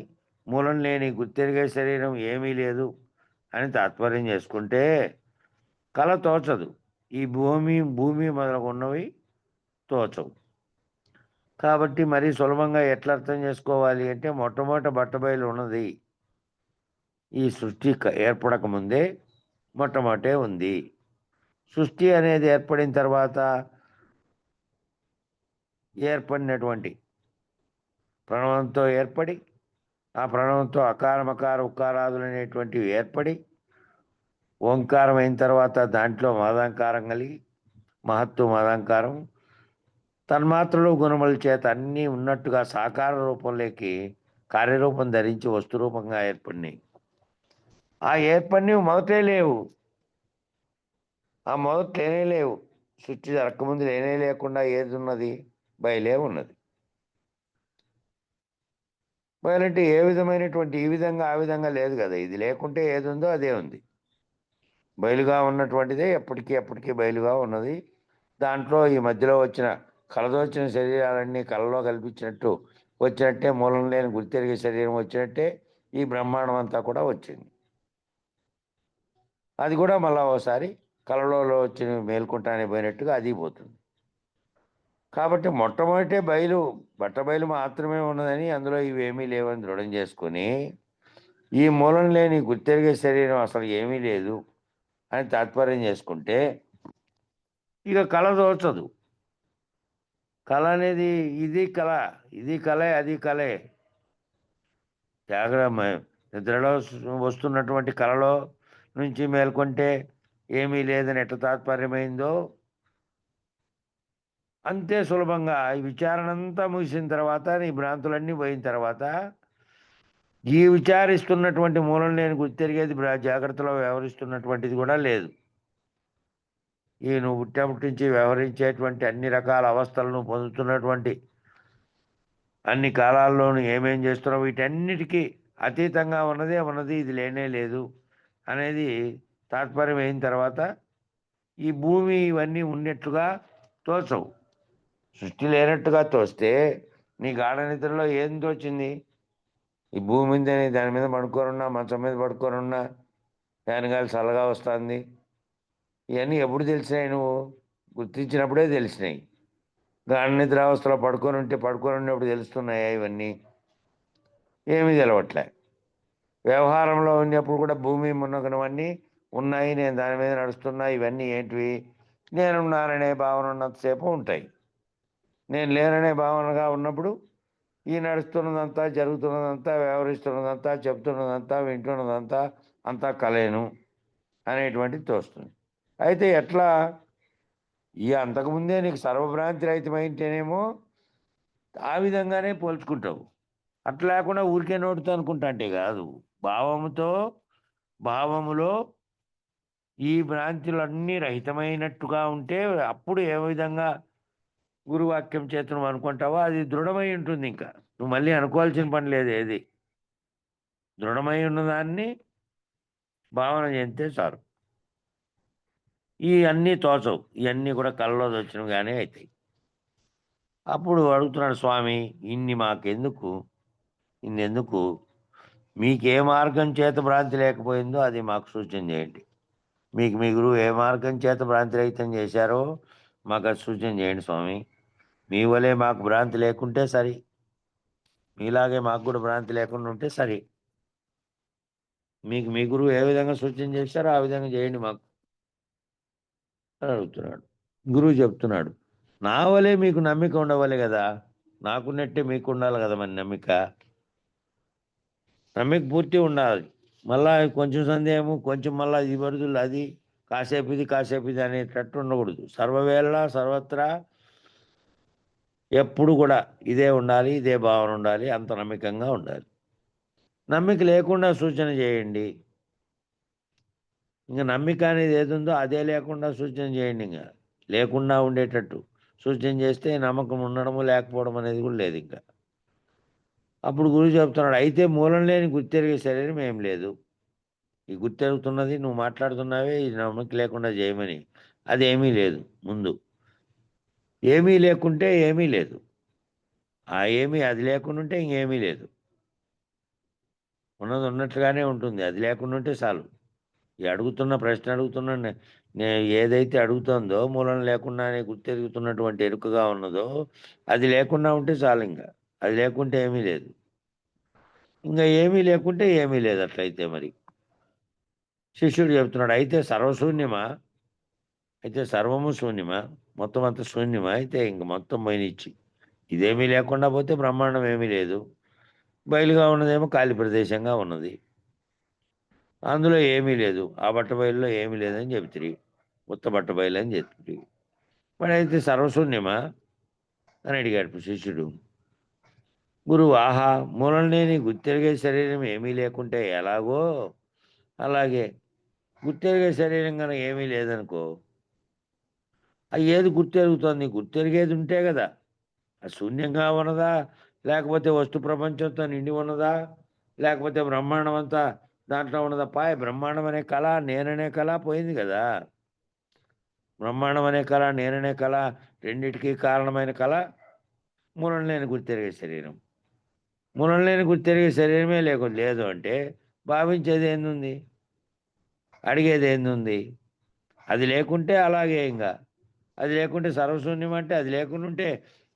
మూలం లేని గుర్తెరిగే శరీరం ఏమీ లేదు అని తాత్పర్యం చేసుకుంటే కళ తోచదు. ఈ భూమి మొదలగున్నవి తోచవు. కాబట్టి మరీ సులభంగా ఎట్లా అర్థం చేసుకోవాలి అంటే మొట్టమొదట బట్టబయలు ఉన్నది ఈ సృష్టి ఏర్పడక ముందే మొట్టమొదటే ఉంది. సృష్టి అనేది ఏర్పడిన తర్వాత ఏర్పడినటువంటి ప్రణవంతో ఏర్పడి, ఆ ప్రణవంతో అకార మకార ఉకారాదులు అనేటువంటివి ఏర్పడి, ఓంకారం అయిన తర్వాత దాంట్లో మహదంకారం కలిగి, మహత్తు మహదంకారం తన్మాత్రలు గుణముల చేత అన్నీ ఉన్నట్టుగా సాకార రూపంలోకి కార్యరూపం ధరించి వస్తురూపంగా ఏర్పడినాయి. ఆ ఏర్పడినవి మొదటే లేవు. ఆ మొదట లేనే లేవు. సృష్టి జరగకముందు లేనే లేకుండా ఏది ఉన్నది? బయలే ఉన్నది. బయలంటే ఏ విధమైనటువంటి ఈ విధంగా ఆ విధంగా లేదు కదా. ఇది లేకుంటే ఏది ఉందో అదే ఉంది. బయలుగా ఉన్నటువంటిదే ఎప్పటికీ బయలుగా ఉన్నది. దాంట్లో ఈ మధ్యలో వచ్చిన కలదోచిన శరీరాలన్నీ కలలో కల్పించినట్టు వచ్చినట్టే, మూలం లేని గుర్తెరిగే శరీరం వచ్చినట్టే ఈ బ్రహ్మాండం అంతా కూడా వచ్చింది. అది కూడా మళ్ళా ఒకసారి కలలో వచ్చి మేల్కొంటానే పోయినట్టుగా అది పోతుంది. కాబట్టి మొట్టమొదటే బట్టబయలు మాత్రమే ఉన్నదని, అందులో ఇవేమీ లేవని దృఢం చేసుకొని, ఈ మూలం లేని గుర్తెరిగే శరీరం అసలు ఏమీ లేదు అని తాత్పర్యం చేసుకుంటే ఇక కళ దోచదు. కళ అనేది ఇది కళే, అది కళే. నిద్రలో వస్తున్నటువంటి కళలో నుంచి మేల్కొంటే ఏమీ లేదని ఎట్లా తాత్పర్యమైందో, అంతే సులభంగా ఈ విచారణ అంతా ముగిసిన తర్వాత, నీ భ్రాంతులన్నీ పోయిన తర్వాత, ఈ విచారిస్తున్నటువంటి మూలం లేని గుర్తెరిగేది జాగ్రత్తలో వ్యవహరిస్తున్నటువంటిది కూడా లేదు. ఈ నువ్వు పుట్టించి వ్యవహరించేటువంటి అన్ని రకాల అవస్థలను పొందుతున్నటువంటి అన్ని కాలాల్లోనూ ఏమేం చేస్తున్నావు వీటన్నిటికీ అతీతంగా ఉన్నది, ఇది లేనే లేదు అనేది తాత్పర్యం అయిన తర్వాత, ఈ భూమి ఇవన్నీ ఉన్నట్టుగా తోచవు. సృష్టి లేనట్టుగా తోస్తే నీ గాఢ నిద్రలో ఏం తోచింది? ఈ భూమి మీదని దాని మీద పడుకోనున్నా, మంచం మీద పడుకోనున్నా, ఫ్యాన్ గాలి చల్లగా వస్తుంది. ఇవన్నీ ఎప్పుడు తెలిసినాయి? నువ్వు గుర్తించినప్పుడే తెలిసినాయి. గాఢ నిద్రావస్థలో పడుకొని ఉన్నప్పుడు తెలుస్తున్నాయా ఇవన్నీ? ఏమీ తెలవట్లే. వ్యవహారంలో ఉన్నప్పుడు కూడా భూమి మున్నగునవన్నీ ఉన్నాయి, నేను దాని మీద నడుస్తున్నా, ఇవన్నీ ఏంటివి? నేనున్నాననే భావన ఉన్నంతసేపు ఉంటాయి. నేను లేననే భావనగా ఉన్నప్పుడు ఈ నడుస్తున్నదంతా, జరుగుతున్నదంతా, వ్యవహరిస్తున్నదంతా, చెప్తున్నదంతా, వింటున్నదంతా అంతా కలేను అనేటువంటిది తోస్తుంది. అయితే ఎట్లా? ఈ అంతకుముందే నీకు సర్వభ్రాంతి రహితమైంటేనేమో ఆ విధంగానే పోల్చుకుంటావు. అట్లా లేకుండా ఊరికే నోటితో అనుకుంటా అంటే కాదు. భావములో ఈ భ్రాంతులన్నీ రహితమైనట్టుగా ఉంటే అప్పుడు ఏ విధంగా గురువాక్యం చేత నువ్వు అనుకుంటావో అది దృఢమై ఉంటుంది. ఇంకా నువ్వు మళ్ళీ అనుకోవాల్సిన పని లేదు. ఏది దృఢమై ఉన్నదాన్ని భావన చేస్తే చాలు. ఈ అన్నీ తోచవు. ఇవన్నీ కూడా కళ్ళలో వచ్చినగానే అవుతాయి. అప్పుడు అడుగుతున్నాడు స్వామి, ఇన్నెందుకు? మీకు ఏ మార్గం చేత భ్రాంతి లేకపోయిందో అది మాకు సూచన చేయండి. మీకు మీ గురువు ఏ మార్గం చేత భ్రాంతి రహితం చేశారో మాకు అది సూచన చేయండి స్వామి. మీ వలే మాకు భ్రాంతి లేకుంటే సరి, మీలాగే మాకు కూడా భ్రాంతి లేకుండా ఉంటే సరి. మీకు మీ గురువు ఏ విధంగా సూచన చేశారో ఆ విధంగా చేయండి మాకు అని అడుగుతున్నాడు. గురువు చెప్తున్నాడు, నా వలే మీకు నమ్మిక ఉండవాలి కదా, నాకున్నట్టే మీకు ఉండాలి కదా. మరి నమ్మిక పూర్తి ఉండాలి. మళ్ళా కొంచెం సందేహము, కొంచెం మళ్ళా ఇది బరుదులు, అది కాసేపు ఇది అనేటట్టు ఉండకూడదు. సర్వవేళ సర్వత్రా ఎప్పుడు కూడా ఇదే ఉండాలి, ఇదే భావన ఉండాలి, అంత నమ్మకంగా ఉండాలి. నమ్మిక లేకుండా సూచన చేయండి. ఇంకా నమ్మిక అనేది ఏది ఉందో అదే లేకుండా సూచన చేయండి. ఇంకా లేకుండా ఉండేటట్టు సూచన చేస్తే నమ్మకం ఉండడము లేకపోవడం అనేది కూడా లేదు. ఇంకా అప్పుడు గురువు చెప్తున్నాడు, అయితే మూలం లేని గుర్తెరిగే శరీరం ఏం లేదు. ఈ గుర్తెరుగుతున్నది నువ్వు మాట్లాడుతున్నావే, ఈ నమ్మకం లేకుండా చేయమని, అదేమీ లేదు. ముందు ఏమీ లేకుంటే ఏమీ లేదు. అది లేకుండా ఉంటే ఇంకేమీ లేదు. ఉన్నది ఉన్నట్లుగానే ఉంటుంది. అది లేకుండా ఉంటే చాలు. ఈ ప్రశ్న ఏదైతే అడుగుతుందో మూలం లేకుండానే గుర్తెరుగుతున్నటువంటి ఎరుకగా ఉన్నదో అది లేకుండా ఉంటే చాలు. ఇంకా అది లేకుంటే ఏమీ లేదు. ఇంకా ఏమీ లేకుంటే ఏమీ లేదు అట్లయితే మరి. శిష్యుడు చెప్తున్నాడు, అయితే సర్వశూన్యమా? అయితే సర్వము శూన్యమా? మొత్తం అంతా శూన్యమా? అయితే ఇంక మొత్తం పోయినిచ్చి. ఇదేమీ లేకుండా పోతే బ్రహ్మాండం ఏమీ లేదు. బయలుగా ఉన్నదేమో ఖాళీ ప్రదేశంగా ఉన్నది. అందులో ఏమీ లేదు. ఆ బట్ట బయలులో ఏమీ లేదని చెబితిరి. ఉత్త బట్ట బయలు అని చెప్పితిరి. మరైతే సర్వశూన్యమా? అని అడిగాడు శిష్యుడు. గురువు, ఆహా! మూలం లేని గుర్తెరిగే శరీరం ఏమీ లేకుంటే ఎలాగో, అలాగే గుర్తెరిగే శరీరం గనక ఏమీ లేదనుకో, ఏది గుర్తెరుగుతోంది? గుర్తెరిగేది ఉంటే గదా! అది శూన్యంగా ఉన్నదా? లేకపోతే వస్తు ప్రపంచంతో నిండి ఉన్నదా? లేకపోతే బ్రహ్మాండం అంతా దాంట్లో ఉన్నదా? బ్రహ్మాండం అనే కళ, నేననే కళ పోయింది గదా! బ్రహ్మాండం అనే కళ, నేననే కళ రెండిటికి కారణమైన కళ మూలం లేని గుర్తెరిగే శరీరం. మూలం లేని గుర్తెరిగే శరీరమే లేదు అంటే భావించేది ఏందుంది? అడిగేది ఏందుంది? అది లేకుంటే అలాగే ఇంగా. అది లేకుంటే సర్వశూన్యం అంటే అది లేకుండుంటే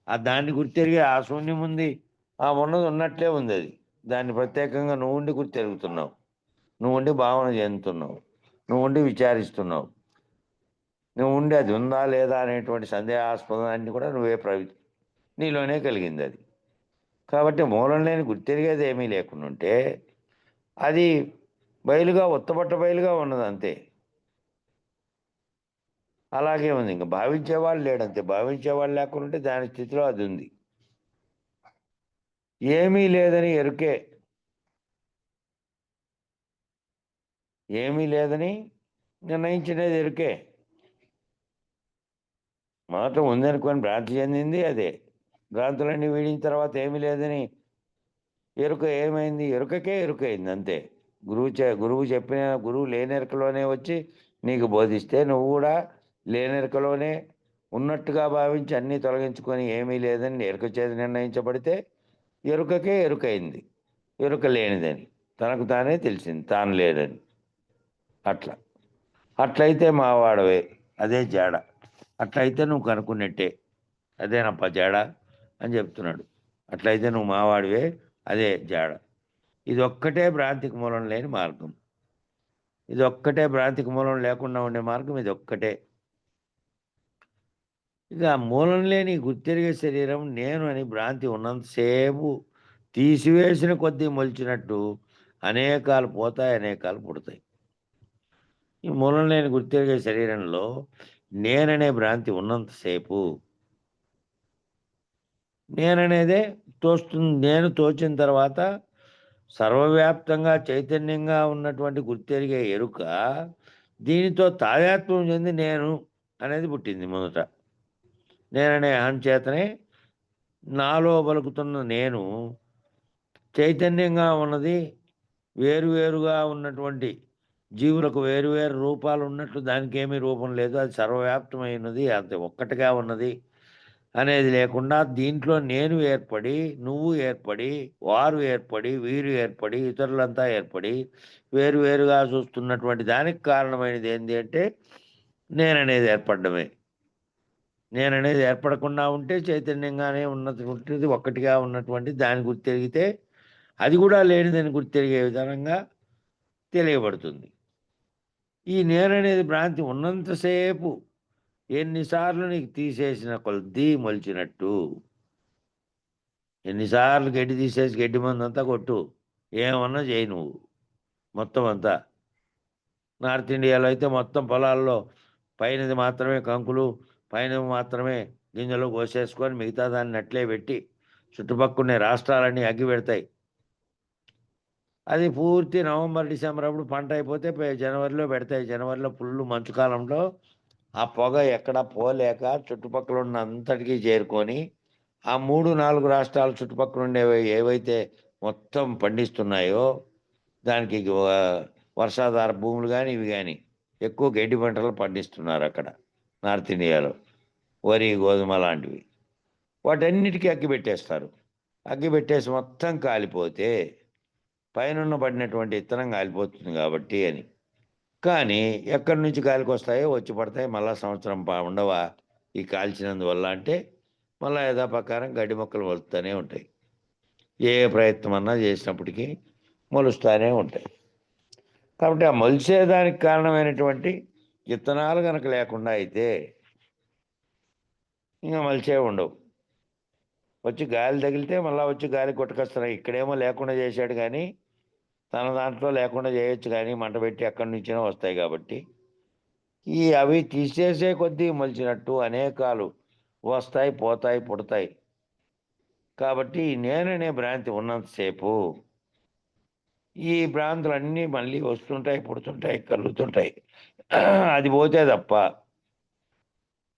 దాన్ని గుర్తెరిగే ఆ శూన్యం ఉంది. ఆ ఉన్నది ఉన్నట్లే ఉందది. దాన్ని ప్రత్యేకంగా నువ్వుండి గుర్తెరుగుతున్నావు. నువ్వుండి భావన చెందుతున్నావు. నువ్వుండి విచారిస్తున్నావు. నువ్వుండి అది ఉందా? లేదా? అనేటువంటి సందేహాస్పదాన్ని కూడా నీలోనే కలిగిందది. కాబట్టి మూలం లేని గుర్తెరిగేది ఏమీ లేకుండుంటే అది బయలుగా ఉత్తబట్ట బయలుగా ఉన్నదంతే. అలాగే ఉంది. ఇంక భావించేవాడు లేడంతే. భావించేవాడు లేకుంటే దాని స్థితిలో అది ఉంది. ఏమీ లేదని ఎరుకే. ఏమీ లేదని నిర్ణయించినది ఎరుకే. మాత్రం ఉందనుకోని భ్రాంతి చెందింది అదే. భ్రాంతులన్నీ వీడిన తర్వాత ఏమీ లేదని ఎరుక ఏమైంది? ఎరుకకే ఎరుకయింది అంతే. గురువు లేనెరుకలోనే వచ్చి నీకు బోధిస్తే నువ్వు గూడా లేనెరుకలోనే ఉన్నట్టుగా భావించి అన్నీ తొలగించుకొని ఏమీ లేదని ఎరుక చేత నిర్ణయించబడితే ఎరుకకే ఎరుకయింది. ఎరుక లేనిదని. తనకు తానే తెలిసింది తాను లేదని. అట్లా. అట్లయితే మావాడవే. అదే జాడ. అట్లయితే నువ్వు కనుక్కున్నట్టే. అదేనప్పా జాడ అని చెప్తున్నాడు. అట్లయితే నువ్వు మావాడివే. అదే జాడ. ఇదొక్కటే భ్రాంతికి మూలం లేని మార్గం. ఇదొక్కటే భ్రాంతికి మూలం లేకుండా ఉండే మార్గం ఇదొక్కటే. ఇక మూలం లేని గుర్తెరిగే శరీరం నేను అని భ్రాంతి ఉన్నంత సేపు తీసివేసిన కొద్దీ మొలిచినట్టు అనేకాలు పోతాయి, అనేకాలు పుడతాయి. ఈ మూలం లేని గుర్తెరిగే శరీరంలో నేననే భ్రాంతి ఉన్నంత సేపు నేననేదే తోస్తుంది. నేను తోచిన తర్వాత సర్వవ్యాప్తంగా చైతన్యంగా ఉన్నటువంటి గుర్తెరిగే ఎరుక దీనితో తాదాత్మ్యం చెంది నేను అనేది పుట్టింది మొదట. నేననే అహం చేతనే నాలో పలుకుతున్న నేను చైతన్యంగా ఉన్నది. వేరువేరుగా ఉన్నటువంటి జీవులకు వేరువేరు రూపాలు ఉన్నట్లు దానికేమీ రూపం లేదు. అది సర్వవ్యాప్తమైనది. అది ఒక్కటిగా ఉన్నది అనేది లేకుండా దీంట్లో నేను ఏర్పడి, నువ్వు ఏర్పడి, వారు ఏర్పడి, వీరు ఏర్పడి, ఇతరులంతా ఏర్పడి వేరువేరుగా చూస్తున్నటువంటి దానికి కారణమైనది ఏంది అంటే నేననేది ఏర్పడడమే. నేననేది ఏర్పడకుండా ఉంటే చైతన్యంగానే ఉన్నటువంటిది ఒక్కటిగా ఉన్నటువంటి దాన్ని గుర్తెరిగితే అది కూడా లేనిదని గుర్తెరిగే విధానంగా తెలియబడుతుంది. ఈ నేననేది భ్రాంతి ఉన్నంతసేపు ఎన్నిసార్లు నీకు తీసేసిన కొలద్దీ మొలిచినట్టు. ఎన్నిసార్లు గడ్డి తీసేసి గడ్డి మందంతా కొట్టు. ఏమన్నా చెయ్యి నువ్వు. మొత్తం అంతా. నార్త్ ఇండియాలో అయితే మొత్తం పొలాల్లో పైనది మాత్రమే కంకులు, పైనవి మాత్రమే గింజలు కోసేసుకొని మిగతా దాన్ని అట్లే పెట్టి చుట్టుపక్కలున్న రాష్ట్రాలన్నీ అగ్గి పెడతాయి. అది పూర్తి నవంబర్, డిసెంబర్ అప్పుడు పంట అయిపోతే జనవరిలో పెడతాయి. జనవరిలో ఫుల్లు మంచు కాలంలో ఆ పొగ ఎక్కడ పోలేక చుట్టుపక్కల ఉన్న అంతటికీ చేరుకొని ఆ 3, 4 రాష్ట్రాల చుట్టుపక్కల ఉండేవి ఏవైతే మొత్తం పండిస్తున్నాయో దానికి వర్షాధార భూములు గాని, ఇవి గాని ఎక్కువ గడ్డి పంటలు పండిస్తున్నారక్కడ నార్త్ ఇండియాలో. వరి, గోధుమ లాంటివి. వాటన్నిటికీ అగ్గిపెట్టేస్తారు. అగ్గిపెట్టేసి మొత్తం కాలిపోతే పైనున్న పడినటువంటి ఇత్తనం కాలిపోతుంది కాబట్టి అని. కానీ ఎక్కడి నుంచి గాలికొస్తాయో వచ్చి పడతాయి. మళ్ళా సంవత్సరం ఉండవా ఈ కాల్చినందువల్ల అంటే మళ్ళా యథాప్రకారం గడ్డి మొక్కలు మొలుస్తూనే ఉంటాయి. ఏ ప్రయత్నం అన్నా చేసినప్పటికీ మొలుస్తూనే ఉంటాయి. కాబట్టి ఆ మొలిచేదానికి కారణమైనటువంటి విత్తనాలు కనుక లేకుండా అయితే ఇంకా మొలిచే ఉండవు. వచ్చి గాలి తగిలితే మళ్ళీ వచ్చి గాలి కొట్టుకొస్తున్నాయి. ఇక్కడేమో లేకుండా చేశాడు కానీ తన దాంట్లో లేకుండా చేయొచ్చు, కానీ మంట పెట్టి ఎక్కడి నుంచినో వస్తాయి. కాబట్టి అవి తీసేసే కొద్దీ మొలిచినట్టు అనేకాలు వస్తాయి, పోతాయి, పుడతాయి. కాబట్టి ఈ నేననే భ్రాంతి ఉన్నంతసేపు ఈ భ్రాంతులన్నీ మళ్ళీ వస్తుంటాయి, పుడుతుంటాయి, కలుగుతుంటాయి. అది పోతే తప్ప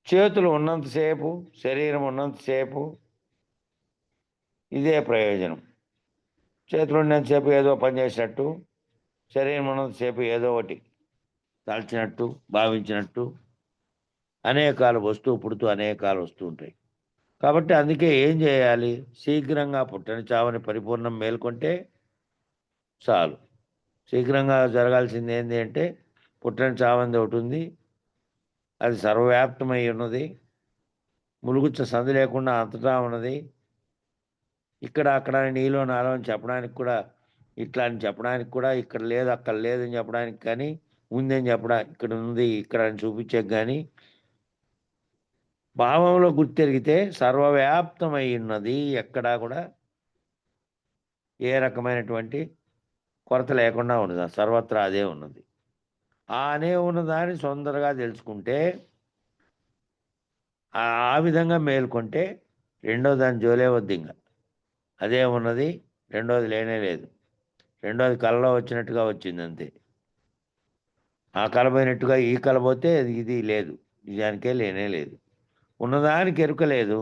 చేతులు ఉన్నంతసేపు, శరీరం ఉన్నంతసేపు ఇదే ప్రయోజనం. చేతులు ఉన్నంతసేపు ఏదో పని చేసినట్టు, శరీరం ఉన్నంతసేపు ఏదో ఒకటి తలచినట్టు, భావించినట్టు అనేకాలు వస్తూ పుడుతూ అనేకాలు వస్తూ ఉంటాయి. కాబట్టి అందుకే ఏం చేయాలి? శీఘ్రంగా పుట్టని చావని పరిపూర్ణం మేల్కొంటే చాలు. శీఘ్రంగా జరగాల్సింది ఏంటి అంటే పుట్టని చావంది ఒకటి ఉంది, అది సర్వవ్యాప్తమై ఉన్నది, ములుగుచ్చ సంధి లేకుండా అంతటా ఉన్నది. ఇక్కడ అక్కడ నీలో నాలో అని చెప్పడానికి కూడా, ఇట్లా అని చెప్పడానికి కూడా, ఇక్కడ లేదు అక్కడ లేదని చెప్పడానికి కానీ, ఉందని చెప్పడానికి ఇక్కడ ఉంది ఇక్కడ అని చూపించే కానీ భావంలో గుర్తెరిగితే సర్వవ్యాప్తమై ఉన్నది. ఎక్కడా కూడా ఏ రకమైనటువంటి కొరత లేకుండా ఉన్నది. సర్వత్రా అదే ఉన్నది. అనే ఉన్నదాన్ని తొందరగా తెలుసుకుంటే, ఆ విధంగా మేల్కొంటే రెండో దాని జోలే వద్దు. ఇంకా అదే ఉన్నది, రెండోది లేనే లేదు. రెండోది కలలో వచ్చినట్టుగా వచ్చింది అంతే. ఆ కల పోయినట్టుగా ఈ కల పోతే ఇది లేదు, నిజానికే లేనే లేదు. ఉన్నదానికి ఎరుక లేదు,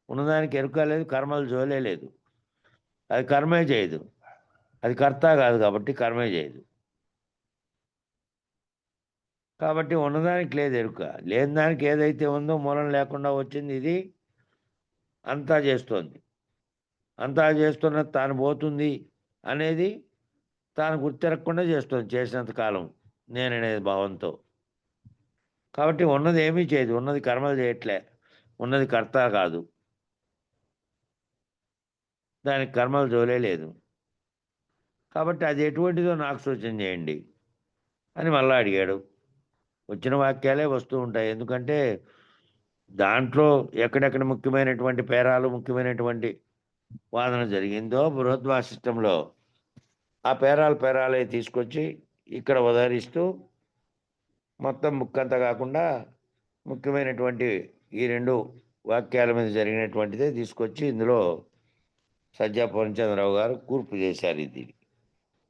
ఉన్నదానికి ఎరుక లేదు, కర్మల జోలే లేదు. అది కర్మే చేయదు, అది కర్త కాదు కాబట్టి కర్మే చేయదు. కాబట్టి ఉన్నదానికి లేదు ఎరుక, లేని దానికి ఏదైతే ఉందో మూలం లేకుండా వచ్చింది, ఇది అంతా చేస్తోంది. అంతా చేస్తున్నది తాను పోతుంది అనేది తాను గుర్తెరగకుండా చేస్తుంది చేసినంత కాలం నేననేది భావంతో. కాబట్టి ఉన్నది ఏమీ చేయదు, ఉన్నది కర్మలు చేయట్లే, ఉన్నది కర్త కాదు, దానికి కర్మలు జోలే లేదు. కాబట్టి అది ఎటువంటిదో నాకు సూచన చేయండి అని మళ్ళా అడిగాడు. వచ్చిన వాక్యాలే వస్తూ ఉంటాయి, ఎందుకంటే దాంట్లో ఎక్కడెక్కడ ముఖ్యమైనటువంటి పేరాలు, ముఖ్యమైనటువంటి వాదన జరిగిందో బృహద్వాసిష్టంలో ఆ పేరాలే తీసుకొచ్చి ఇక్కడ ఉదహరిస్తూ మొత్తం ముక్కంతా కాకుండా ముఖ్యమైనటువంటి ఈ 2 వాక్యాల మీద జరిగినటువంటిదే తీసుకొచ్చి ఇందులో సజ్జా పూర్ణచంద్రరావు గారు కూర్పు చేశారు.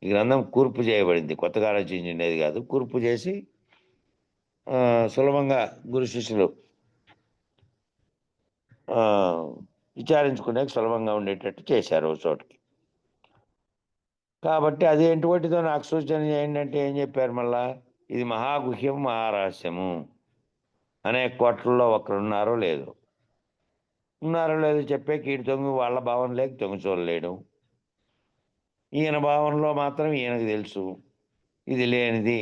ఈ గ్రంథం కూర్పు చేయబడింది, కొత్తగా రచించిండేది కాదు. కూర్పు చేసి సులభంగా గురు శిష్యులు విచారించుకునే సులభంగా ఉండేటట్టు చేశారు ఒక చోటకి. కాబట్టి అది ఎటువంటిదో నాకు సూచన ఏంటంటే ఏం చెప్పారు మళ్ళా, ఇది మహాగుహ్యం, మహారహస్యము. అనేక కోట్లలో ఒకరున్నారో లేదో చెప్పే కీడు తొంగి వాళ్ళ భావన లేక తొంగి చూడలేడు. ఈయన భావనలో మాత్రం ఈయనకు తెలుసు ఇది లేనిది,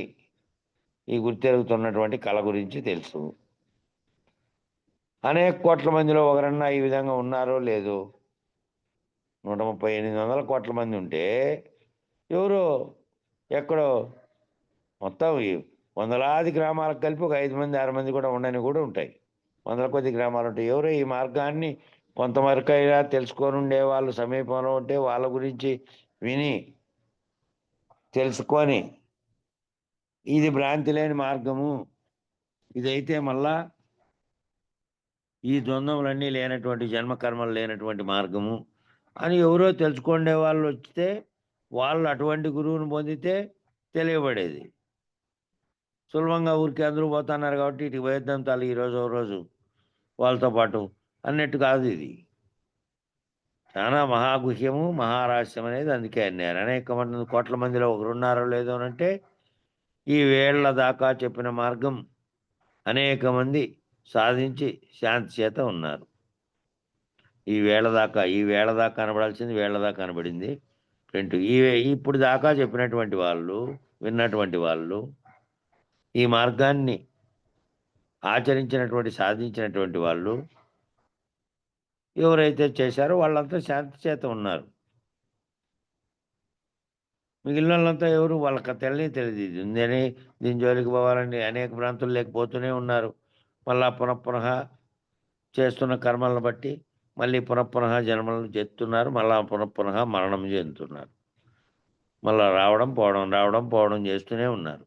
ఈ గుర్తెరుగుతున్నటువంటి కళ గురించి తెలుసు. అనేక కోట్ల మందిలో ఒకరన్నా ఈ విధంగా ఉన్నారో లేదో. 138 కోట్ల మంది ఉంటే ఎవరో ఎక్కడో మొత్తం వందలాది గ్రామాలకు కలిపి ఒక 5 మంది 6 మంది కూడా ఉండని కూడా ఉంటాయి. వందల కొద్ది గ్రామాలు ఉంటాయి. ఎవరో ఈ మార్గాన్ని కొంతవరకైనా తెలుసుకొని ఉండే వాళ్ళు సమీపంలో ఉంటే వాళ్ళ గురించి విని తెలుసుకొని ఇది భ్రాంతి లేని మార్గము, ఇదైతే మళ్ళా ఈ ద్వంద్వములన్నీ లేనటువంటి జన్మకర్మలు లేనటువంటి మార్గము అని ఎవరో తెలుసుకునే వాళ్ళు వస్తే వాళ్ళు అటువంటి గురువుని పొందితే తెలియబడేది. సులభంగా ఊరికి అందరూ పోతున్నారు కాబట్టి ఇటు వేద్దాం తల్లి ఈరోజు ఒక రోజు వాళ్ళతో పాటు అన్నట్టు కాదు. ఇది చాలా మహాగుహ్యము, మహారహస్యం అనేది అందుకే అన్నారు. అనేక మంది కోట్ల మందిలో ఒకరున్నారో లేదో అంటే ఈ వేళ్ల దాకా చెప్పిన మార్గం అనేక మంది సాధించి శాంతి చేత ఉన్నారు. ఈ వేళ దాకా కనబడాల్సింది వేళ దాకా కనబడింది. ఇప్పుడు దాకా చెప్పినటువంటి వాళ్ళు, విన్నటువంటి వాళ్ళు, ఈ మార్గాన్ని ఆచరించినటువంటి, సాధించినటువంటి వాళ్ళు ఎవరైతే చేశారో వాళ్ళంతా శాంతి చేత ఉన్నారు. మిగిలిన వాళ్ళంతా ఎవరు వాళ్ళకి తెలియదు ఇది ఉందని దీని జోలికి పోవాలని అనేక భ్రాంతులు లేకపోతూనే ఉన్నారు. మళ్ళా పునః చేస్తున్న కర్మలను బట్టి మళ్ళీ పునః జన్మలను చెందుతున్నారు. మళ్ళా పునః మరణం చెందుతున్నారు. మళ్ళా రావడం పోవడం చేస్తూనే ఉన్నారు.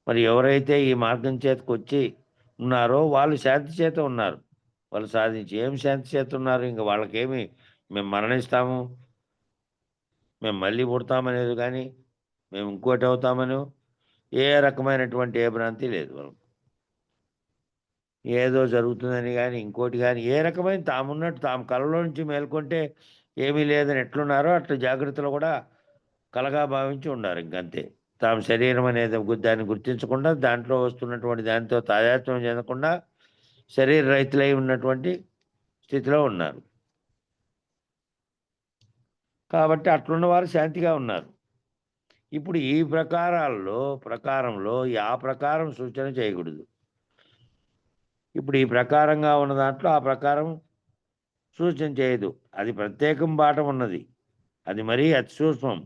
మరి ఎవరైతే ఈ మార్గం చేతకొచ్చి ఉన్నారో వాళ్ళు శాంతి చేత ఉన్నారు. వాళ్ళు సాధించి ఏం శాంతి చేత ఉన్నారు? ఇంక వాళ్ళకేమి మేము మరణిస్తాము, మేము మళ్ళీ పుడతామనేది కానీ, మేము ఇంకోటి అవుతామనో ఏ రకమైనటువంటి ఏ భ్రాంతి లేదు వాళ్ళకి. ఏదో జరుగుతుందని గాని, ఇంకోటి గాని ఏ రకమైన తామున్నట్టు తాము కలలో నుంచి మేల్కొంటే ఏమీ లేదని ఎట్లున్నారో అట్లా జాగ్రత్తలు కూడా కలగా భావించి ఉండారు ఇంకంతే. తాము శరీరం అనేది దాన్ని గుర్తించకుండా దాంట్లో వస్తున్నటువంటి దానితో తాదాత్మ్యం చెందకుండా శరీర రహితులై ఉన్నటువంటి స్థితిలో ఉన్నారు. కాబట్టి అట్లున్నవారు శాంతిగా ఉన్నారు. ఇప్పుడు ఈ ప్రకారంలో ఆ ప్రకారం సూచన చేయకూడదు. ఇప్పుడు ఈ ప్రకారంగా ఉన్న దాంట్లో ఆ ప్రకారం సూచన చేయదు. అది ప్రత్యేకం బాట ఉన్నది. అది మరీ అతి సూక్ష్మం.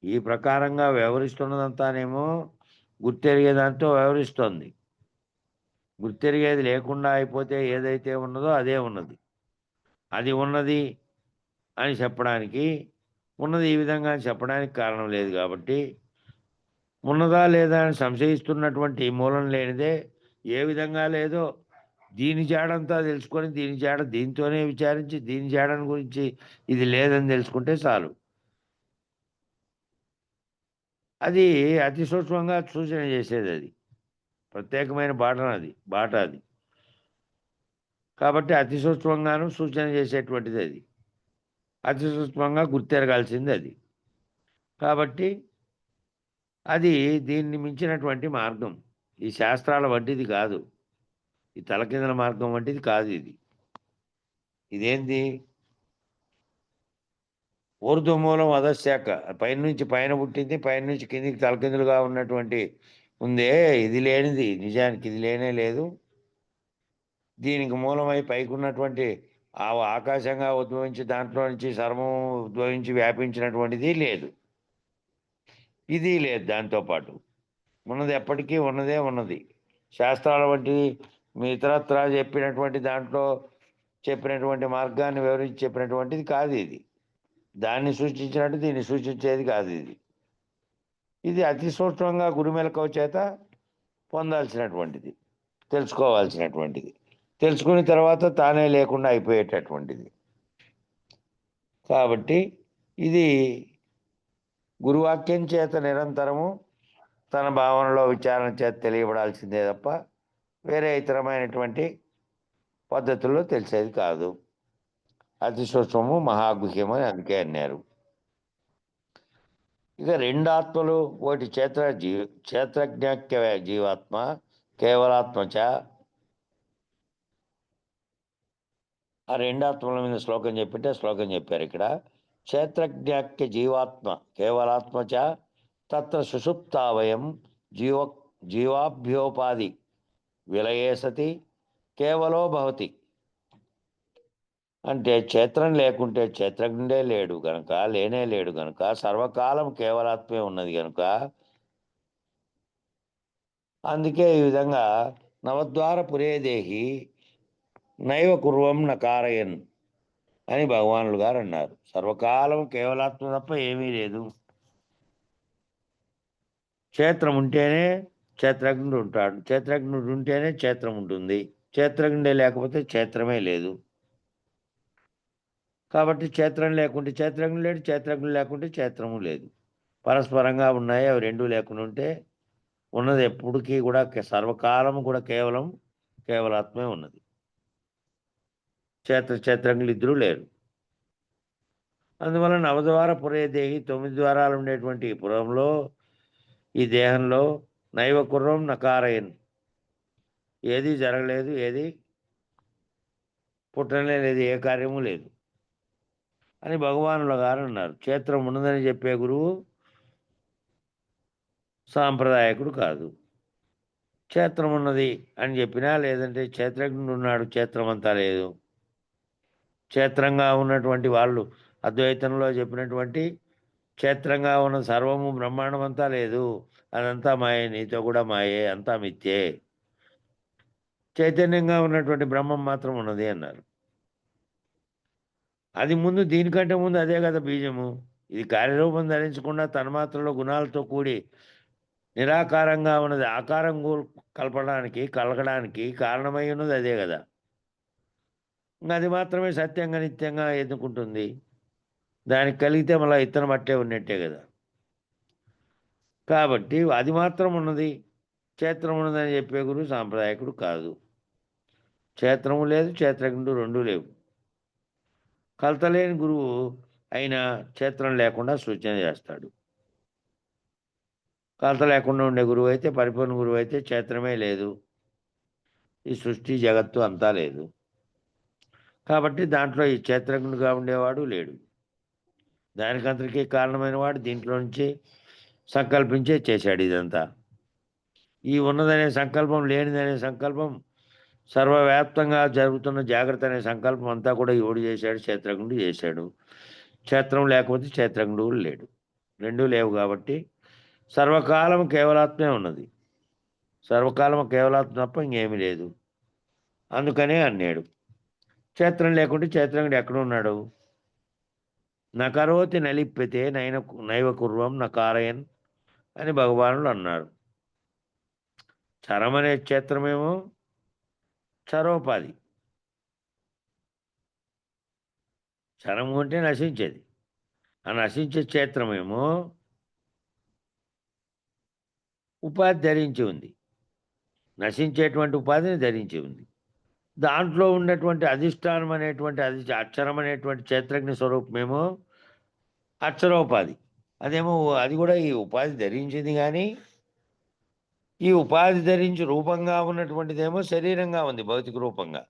ఈ ప్రకారంగా వ్యవహరిస్తున్నదంతానేమో గుర్తెరిగే దాంతో వ్యవహరిస్తోంది. గుర్తెరిగేది లేకుండా అయిపోతే ఏదైతే ఉన్నదో అదే ఉన్నది. అది ఉన్నది అని చెప్పడానికి, ఉన్నది ఈ విధంగా అని చెప్పడానికి కారణం లేదు కాబట్టి, ఉన్నదా లేదా అని సంశయిస్తున్నటువంటి మూలం లేనిదే ఏ విధంగా లేదో దీని జాడంతా తెలుసుకొని దీని జాడ దీంతోనే విచారించి దీని జాడని గురించి ఇది లేదని తెలుసుకుంటే చాలు. అది అతి సూక్ష్మంగా సూచన చేసేది అది. ప్రత్యేకమైన బాట అది. కాబట్టి అతి సూక్ష్మంగాను సూచన చేసేటువంటిది అది. అతి సూక్ష్మంగా గుర్తెరగాల్సింది అది. కాబట్టి అది దీన్ని మించినటువంటి మార్గం. ఈ శాస్త్రాల వంటిది కాదు. ఈ తలకిందుల మార్గం వంటిది కాదు ఇది. ఇదేంది? ఊర్ధ్వమూలం అధశాఖ. పైనుంచి పైన పుట్టింది, పైనుంచి కిందికి తలకిందులుగా ఉన్నటువంటి ఉందే, ఇది లేనిది. నిజానికి ఇది లేనే లేదు. దీనికి మూలమై పైకున్నటువంటి ఆకాశంగా ఉద్భవించి దాంట్లో నుంచి సర్వం ఉద్భవించి వ్యాపించినటువంటిది లేదు. ఇది లేదు దాంతో పాటు. ఉన్నది ఎప్పటికీ ఉన్నదే ఉన్నది. శాస్త్రాల వంటివి మీ ఇతరత్రా చెప్పినటువంటి దాంట్లో చెప్పినటువంటి మార్గాన్ని వివరించి చెప్పినటువంటిది కాదు ఇది. దాన్ని సూచించినట్టు దీన్ని సూచించేది కాదు ఇది. ఇది అతి సూక్ష్మంగా గురుమెలకువ చేత పొందాల్సినటువంటిది, తెలుసుకోవాల్సినటువంటిది. తెలుసుకున్న తర్వాత తానే లేకుండా అయిపోయేటటువంటిది. కాబట్టి ఇది గురువాక్యం చేత నిరంతరము తన భావనలో విచారణ చేత తెలియబడాల్సిందే తప్ప వేరే ఇతరమైనటువంటి పద్ధతుల్లో తెలిసేది కాదు. అతి సూక్ష్మము మహాగుహ్యము అని అందుకే అన్నారు. ఇక రెండు ఆత్మలు, ఒకటి క్షేత్రజ్ఞాక్య జీవాత్మ, కేవలాత్మచ. ఆ రెండు ఆత్మల మీద శ్లోకం చెప్పింటే శ్లోకం చెప్పారు ఇక్కడ. క్షేత్రజ్ఞాక్య జీవాత్మ కేవలాత్మచ తత్ర సుషుప్తావయం జీవాభ్యోపాధి విలయే సతి కేవలో భవతి. అంటే క్షేత్రం లేకుంటే క్షేత్రజ్ఞుడే లేడు గనుక, లేనే లేడు గనుక, సర్వకాలం కేవలాత్మే ఉన్నది గనుక, అందుకే ఈ విధంగా నవద్వార పురేదేహి నైవ కుర్వం నకారయన్ అని భగవానులు గారు అన్నారు. సర్వకాలం కేవలాత్మ తప్ప ఏమీ లేదు. క్షేత్రం ఉంటేనే క్షేత్రజ్ఞుడు ఉంటాడు, క్షేత్రజ్ఞుడు ఉంటేనే క్షేత్రం ఉంటుంది, క్షేత్రజ్ఞుడే లేకపోతే క్షేత్రమే లేదు. కాబట్టి క్షేత్రం లేకుంటే క్షేత్రజ్ఞుడు లేడు, క్షేత్రజ్ఞుడు లేకుంటే క్షేత్రము లేదు. పరస్పరంగా ఉన్నాయి. అవి రెండూ లేకుండా ఉంటే ఉన్నది ఎప్పటికీ కూడా సర్వకాలము కూడా కేవలాత్మే ఉన్నది. క్షేత్రజ్ఞులు ఇద్దరూ లేరు. అందువల్ల నవద్వార పురే దేహి, 9 ద్వారాలు ఉండేటువంటి ఈ పురంలో, ఈ దేహంలో నైవ కుర్రం నకారయన్, ఏది జరగలేదు, ఏది పుట్టనే లేదు, ఏ కార్యము లేదు అని భగవానుల గారు అన్నారు. క్షేత్రం ఉన్నదని చెప్పే గురువు సాంప్రదాయకుడు కాదు. క్షేత్రం ఉన్నది అని చెప్పినా, లేదంటే క్షేత్రజ్ఞుడు ఉన్నాడు క్షేత్రం అంతా లేదు, క్షేత్రంగా ఉన్నటువంటి వాళ్ళు అద్వైతంలో చెప్పినటువంటి క్షేత్రంగా ఉన్న సర్వము బ్రహ్మాండం అంతా లేదు, అదంతా మాయే, నీతో కూడా మాయే, అంతా మిథ్యే, చైతన్యంగా ఉన్నటువంటి బ్రహ్మం మాత్రం ఉన్నది అన్నారు. అది ముందు, దీనికంటే ముందు అదే కదా బీజము. ఇది కార్యరూపం ధరించకుండా తన్మాత్రలో గుణాలతో కూడి నిరాకారంగా ఉన్నది ఆకారం కలగడానికి కారణమై ఉన్నది అదే కదా. అది మాత్రమే సత్యంగా నిత్యంగా ఎన్నుకుంటుంది. దానికి కలిగితే మళ్ళీ ఇత్తనం అట్టే ఉన్నట్టే కదా. కాబట్టి అది మాత్రం ఉన్నది, క్షేత్రం ఉన్నదని చెప్పే గురువు సాంప్రదాయకుడు కాదు. క్షేత్రము లేదు, క్షేత్రజ్ఞుడు రెండూ లేవు. కలతలేని గురువు అయినా క్షేత్రం లేకుండా సూచన చేస్తాడు. కలత లేకుండా ఉండే గురువు అయితే, పరిపూర్ణ గురువు అయితే క్షేత్రమే లేదు, ఈ సృష్టి జగత్తు అంతా లేదు. కాబట్టి దాంట్లో ఈ క్షేత్రజ్ఞుడుగా ఉండేవాడు లేడు. దానికంతటికీ కారణమైన వాడు దీంట్లో నుంచి సంకల్పించే చేశాడు ఇదంతా. ఈ ఉన్నదనే సంకల్పం, లేనిదనే సంకల్పం, సర్వవ్యాప్తంగా జరుగుతున్న జాగ్రత్త అనే సంకల్పం అంతా కూడా ఎవడు చేశాడు? క్షేత్రజ్ఞుడు చేశాడు. క్షేత్రం లేకపోతే క్షేత్రజ్ఞుడు లేడు. రెండూ లేవు కాబట్టి సర్వకాలం కేవలాత్మే ఉన్నది. సర్వకాలం కేవలాత్మ తప్ప ఇంకేమీ లేదు. అందుకనే అన్నాడు, క్షేత్రం లేకుంటే క్షేత్రజ్ఞుడు ఎక్కడున్నాడు? నకరోతి నలిప్యతే నైవ కుర్వం నకారయన్ అని భగవానుడు అన్నారు. చరమనే క్షేత్రమేమో చరోపాధి. చరము అంటే నశించేది. ఆ నశించే క్షేత్రమేమో ఉపాధి ధరించి ఉంది. నశించేటువంటి ఉపాధిని ధరించి ఉంది. దాంట్లో ఉన్నటువంటి అధిష్టానం అనేటువంటి అక్షరం అనేటువంటి క్షేత్రజ్ఞ స్వరూపమేమో అక్షరోపాధి. అదేమో అది కూడా ఈ ఉపాధి ధరించింది, కానీ ఈ ఉపాధి ధరించి రూపంగా ఉన్నటువంటిదేమో శరీరంగా ఉంది, భౌతిక రూపంగా.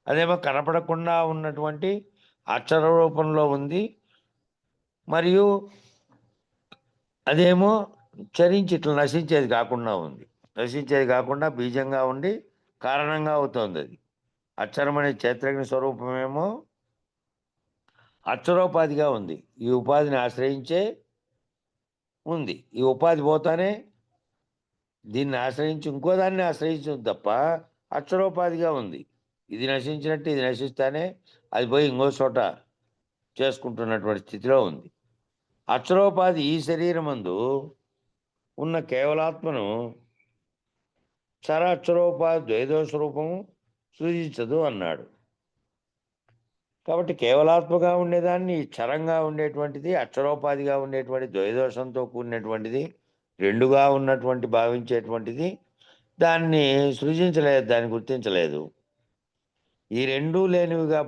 అదేమో కనపడకుండా ఉన్నటువంటి అక్షర రూపంలో ఉంది. మరియు అదేమో చరించి ఇట్లా నశించేది కాకుండా ఉంది. నశించేది కాకుండా బీజంగా ఉండి కారణంగా అవుతుంది. అది అక్షరం అనే క్షేత్రజ్ఞ స్వరూపమేమో అక్షరోపాధిగా ఉంది. ఈ ఉపాధిని ఆశ్రయించే ఉంది. ఈ ఉపాధి పోతానే దీన్ని ఆశ్రయించి ఇంకో దాన్ని ఆశ్రయించింది తప్ప అక్షరోపాధిగా ఉంది. ఇది నశించినట్టు ఇది నశిస్తానే అది పోయి ఇంకో చోట చేసుకుంటున్నటువంటి స్థితిలో ఉంది. అక్షరోపాధి ఈ శరీరమందు ఉన్న కేవలాత్మను చరాక్షరోపాధి ద్వైదోష రూపము సూచించదు అన్నాడు. కాబట్టి కేవలాత్మగా ఉండేదాన్ని చరంగా ఉండేటువంటిది, అక్షరోపాధిగా ఉండేటువంటి ద్వైదోషంతో కూడినటువంటిది, రెండుగా ఉన్నటువంటి భావించేటువంటిది దాన్ని సృజించలేదు, దాన్ని గుర్తించలేదు. ఈ రెండూ లేనివిగా